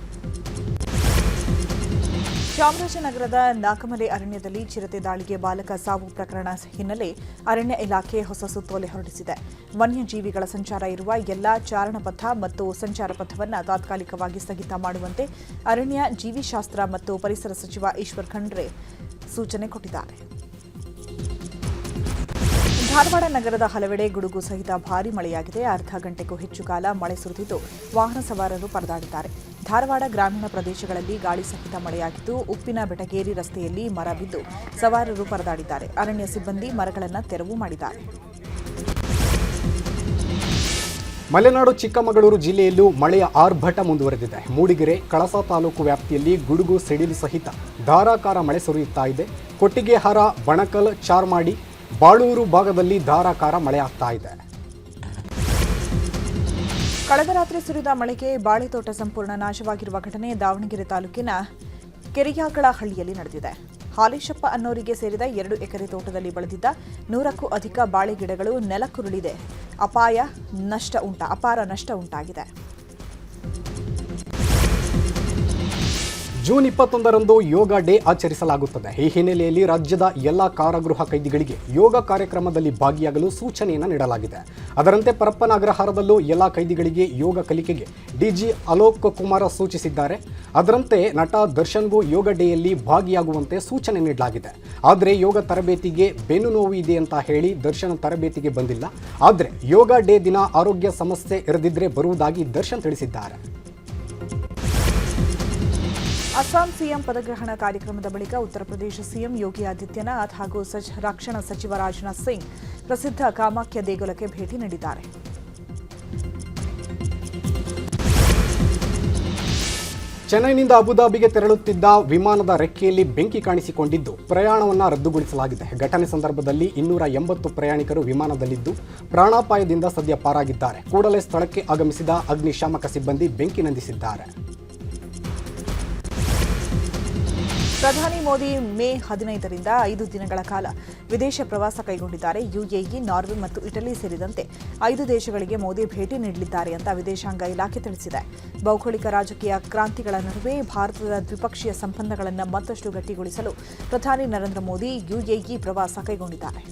ಚಾಮರಾಜನಗರದ ನಾಕಮಲೆ ಅರಣ್ಯದಲ್ಲಿ ಚಿರತೆ ದಾಳಿಗೆ ಬಾಲಕ ಸಾವು ಪ್ರಕರಣ ಹಿನ್ನೆಲೆ ಅರಣ್ಯ ಇಲಾಖೆ ಹೊಸ ಸುತ್ತೋಲೆ ಹೊರಡಿಸಿದೆ. ವನ್ಯಜೀವಿಗಳ ಸಂಚಾರ ಇರುವ ಎಲ್ಲಾ ಚಾರಣ ಪಥ ಮತ್ತು ಸಂಚಾರ ಪಥವನ್ನು ತಾತ್ಕಾಲಿಕವಾಗಿ ಸ್ಥಗಿತ ಮಾಡುವಂತೆ ಅರಣ್ಯ ಜೀವಿಶಾಸ್ತ್ರ ಮತ್ತು ಪರಿಸರ ಸಚಿವ ಈಶ್ವರ್ ಖಂಡ್ರೆ ಸೂಚನೆ ಕೊಟ್ಟಿದ್ದಾರೆ. ಧಾರವಾಡ ನಗರದ ಹಲವೆಡೆ ಗುಡುಗು ಸಹಿತ ಭಾರೀ ಮಳೆಯಾಗಿದೆ. ಅರ್ಧ ಗಂಟೆಗೂ ಹೆಚ್ಚು ಕಾಲ ಮಳೆ ಸುರಿದಿದ್ದು ವಾಹನ ಸವಾರರು ಪರದಾಡಿದ್ದಾರೆ. ಧಾರವಾಡ ಗ್ರಾಮೀಣ ಪ್ರದೇಶಗಳಲ್ಲಿ ಗಾಳಿ ಸಹಿತ ಮಳೆಯಾಗಿದ್ದು ಉಪ್ಪಿನ ಬೆಟಗೇರಿ ರಸ್ತೆಯಲ್ಲಿ ಮರ ಬಿದ್ದು ಸವಾರರು ಪರದಾಡಿದ್ದಾರೆ. ಅರಣ್ಯ ಸಿಬ್ಬಂದಿ ಮರಗಳನ್ನು ತೆರವು ಮಾಡಿದ್ದಾರೆ. ಮಲೆನಾಡು ಚಿಕ್ಕಮಗಳೂರು ಜಿಲ್ಲೆಯಲ್ಲೂ ಮಳೆಯ ಆರ್ಭಟ ಮುಂದುವರೆದಿದೆ. ಮೂಡಿಗೆರೆ, ಕಳಸಾ ತಾಲೂಕು ವ್ಯಾಪ್ತಿಯಲ್ಲಿ ಗುಡುಗು ಸಿಡಿಲು ಸಹಿತ ಧಾರಾಕಾರ ಮಳೆ ಸುರಿಯುತ್ತಾ ಇದೆ. ಕೊಟ್ಟಿಗೆಹಾರ, ಬಣಕಲ್, ಚಾರ್ಮಾಡಿ, ಬಾಳೂರು ಭಾಗದಲ್ಲಿ ಧಾರಾಕಾರ ಮಳೆಯಾಗ್ತಾ ಇದೆ. ಕಳೆದ ರಾತ್ರಿ ಸುರಿದ ಮಳೆಗೆ ಬಾಳೆತೋಟ ಸಂಪೂರ್ಣ ನಾಶವಾಗಿರುವ ಘಟನೆ ದಾವಣಗೆರೆ ತಾಲೂಕಿನ ಕೆರೆಯಾಗಳಹಳ್ಳಿಯಲ್ಲಿ ನಡೆದಿದೆ. ಹಾಲೇಶಪ್ಪ ಅನ್ನೋರಿಗೆ ಸೇರಿದ 2 ಎಕರೆ ತೋಟದಲ್ಲಿ ಬೆಳೆದಿದ್ದ 100ಕ್ಕೂ ಅಧಿಕ ಬಾಳೆ ಗಿಡಗಳು ನೆಲಕ್ಕುರುಳಿದೆ. ಅಪಾರ ನಷ್ಟ ಉಂಟಾಗಿದೆ. ಜೂನ್ 21ರಂದು ಯೋಗ ಡೇ ಆಚರಿಸಲಾಗುತ್ತದೆ. ಈ ಹಿನ್ನೆಲೆಯಲ್ಲಿ ರಾಜ್ಯದ ಎಲ್ಲ ಕಾರಾಗೃಹ ಕೈದಿಗಳಿಗೆ ಯೋಗ ಕಾರ್ಯಕ್ರಮದಲ್ಲಿ ಭಾಗಿಯಾಗಲು ಸೂಚನೆಯನ್ನು ನೀಡಲಾಗಿದೆ. ಅದರಂತೆ ಪರಪ್ಪನ ಅಗ್ರಹಾರದಲ್ಲೂ ಎಲ್ಲ ಕೈದಿಗಳಿಗೆ ಯೋಗ ಕಲಿಕೆಗೆ ಡಿಜಿ ಅಲೋಕ್ ಕುಮಾರ್ ಸೂಚಿಸಿದ್ದಾರೆ. ಅದರಂತೆ ನಟ ದರ್ಶನ್ಗೂ ಯೋಗ ಡೇಯಲ್ಲಿ ಭಾಗಿಯಾಗುವಂತೆ ಸೂಚನೆ ನೀಡಲಾಗಿದೆ. ಆದರೆ ಯೋಗ ತರಬೇತಿಗೆ ಬೆನ್ನು ನೋವು ಇದೆ ಅಂತ ಹೇಳಿ ದರ್ಶನ್ ತರಬೇತಿಗೆ ಬಂದಿಲ್ಲ. ಆದರೆ ಯೋಗ ಡೇ ದಿನ ಆರೋಗ್ಯ ಸಮಸ್ಯೆ ಇರದಿದ್ರೆ ಬರುವುದಾಗಿ ದರ್ಶನ್ ತಿಳಿಸಿದ್ದಾರೆ. ಅಸ್ಸಾಂ ಸಿಎಂ ಪದಗ್ರಹಣ ಕಾರ್ಯಕ್ರಮದ ಬಳಿಕ ಉತ್ತರ ಪ್ರದೇಶ ಸಿಎಂ ಯೋಗಿ ಆದಿತ್ಯನಾಥ್ ಹಾಗೂ ರಕ್ಷಣಾ ಸಚಿವ ರಾಜನಾಥ್ ಸಿಂಗ್ ಪ್ರಸಿದ್ಧ ಕಾಮಾಖ್ಯ ದೇಗುಲಕ್ಕೆ ಭೇಟಿ ನೀಡಿದ್ದಾರೆ. ಚೆನ್ನೈನಿಂದ ಅಬುದಾಬಿಗೆ ತೆರಳುತ್ತಿದ್ದ ವಿಮಾನದ ರೆಕ್ಕೆಯಲ್ಲಿ ಬೆಂಕಿ ಕಾಣಿಸಿಕೊಂಡಿದ್ದು ಪ್ರಯಾಣವನ್ನು ರದ್ದುಗೊಳಿಸಲಾಗಿದೆ. ಘಟನೆ ಸಂದರ್ಭದಲ್ಲಿ 280 ಪ್ರಯಾಣಿಕರು ವಿಮಾನದಲ್ಲಿದ್ದು ಪ್ರಾಣಾಪಾಯದಿಂದ ಸದ್ಯ ಪಾರಾಗಿದ್ದಾರೆ. ಕೂಡಲೇ ಸ್ಥಳಕ್ಕೆ ಆಗಮಿಸಿದ ಅಗ್ನಿಶಾಮಕ ಸಿಬ್ಬಂದಿ ಬೆಂಕಿ ನಂದಿಸಿದ್ದಾರೆ. ಪ್ರಧಾನಿ ಮೋದಿ ಮೇ 15ರಿಂದ 5 ದಿನಗಳ ಕಾಲ ವಿದೇಶ ಪ್ರವಾಸ ಕೈಗೊಂಡಿದ್ದಾರೆ. ಯುಎಇ, ನಾರ್ವೆ ಮತ್ತು ಇಟಲಿ ಸೇರಿದಂತೆ 5 ದೇಶಗಳಿಗೆ ಮೋದಿ ಭೇಟಿ ನೀಡಲಿದ್ದಾರೆ ಅಂತ ವಿದೇಶಾಂಗ ಇಲಾಖೆ ತಿಳಿಸಿದೆ. ಭೌಗೋಳಿಕ ರಾಜಕೀಯ ಕ್ರಾಂತಿಗಳ ನಡುವೆ ಭಾರತದ ದ್ವಿಪಕ್ಷೀಯ ಸಂಬಂಧಗಳನ್ನು ಮತ್ತಷ್ಟು ಗಟ್ಟಿಗೊಳಿಸಲು ಪ್ರಧಾನಿ ನರೇಂದ್ರ ಮೋದಿ ಯುಎಇ ಪ್ರವಾಸ ಕೈಗೊಂಡಿದ್ದಾರೆ.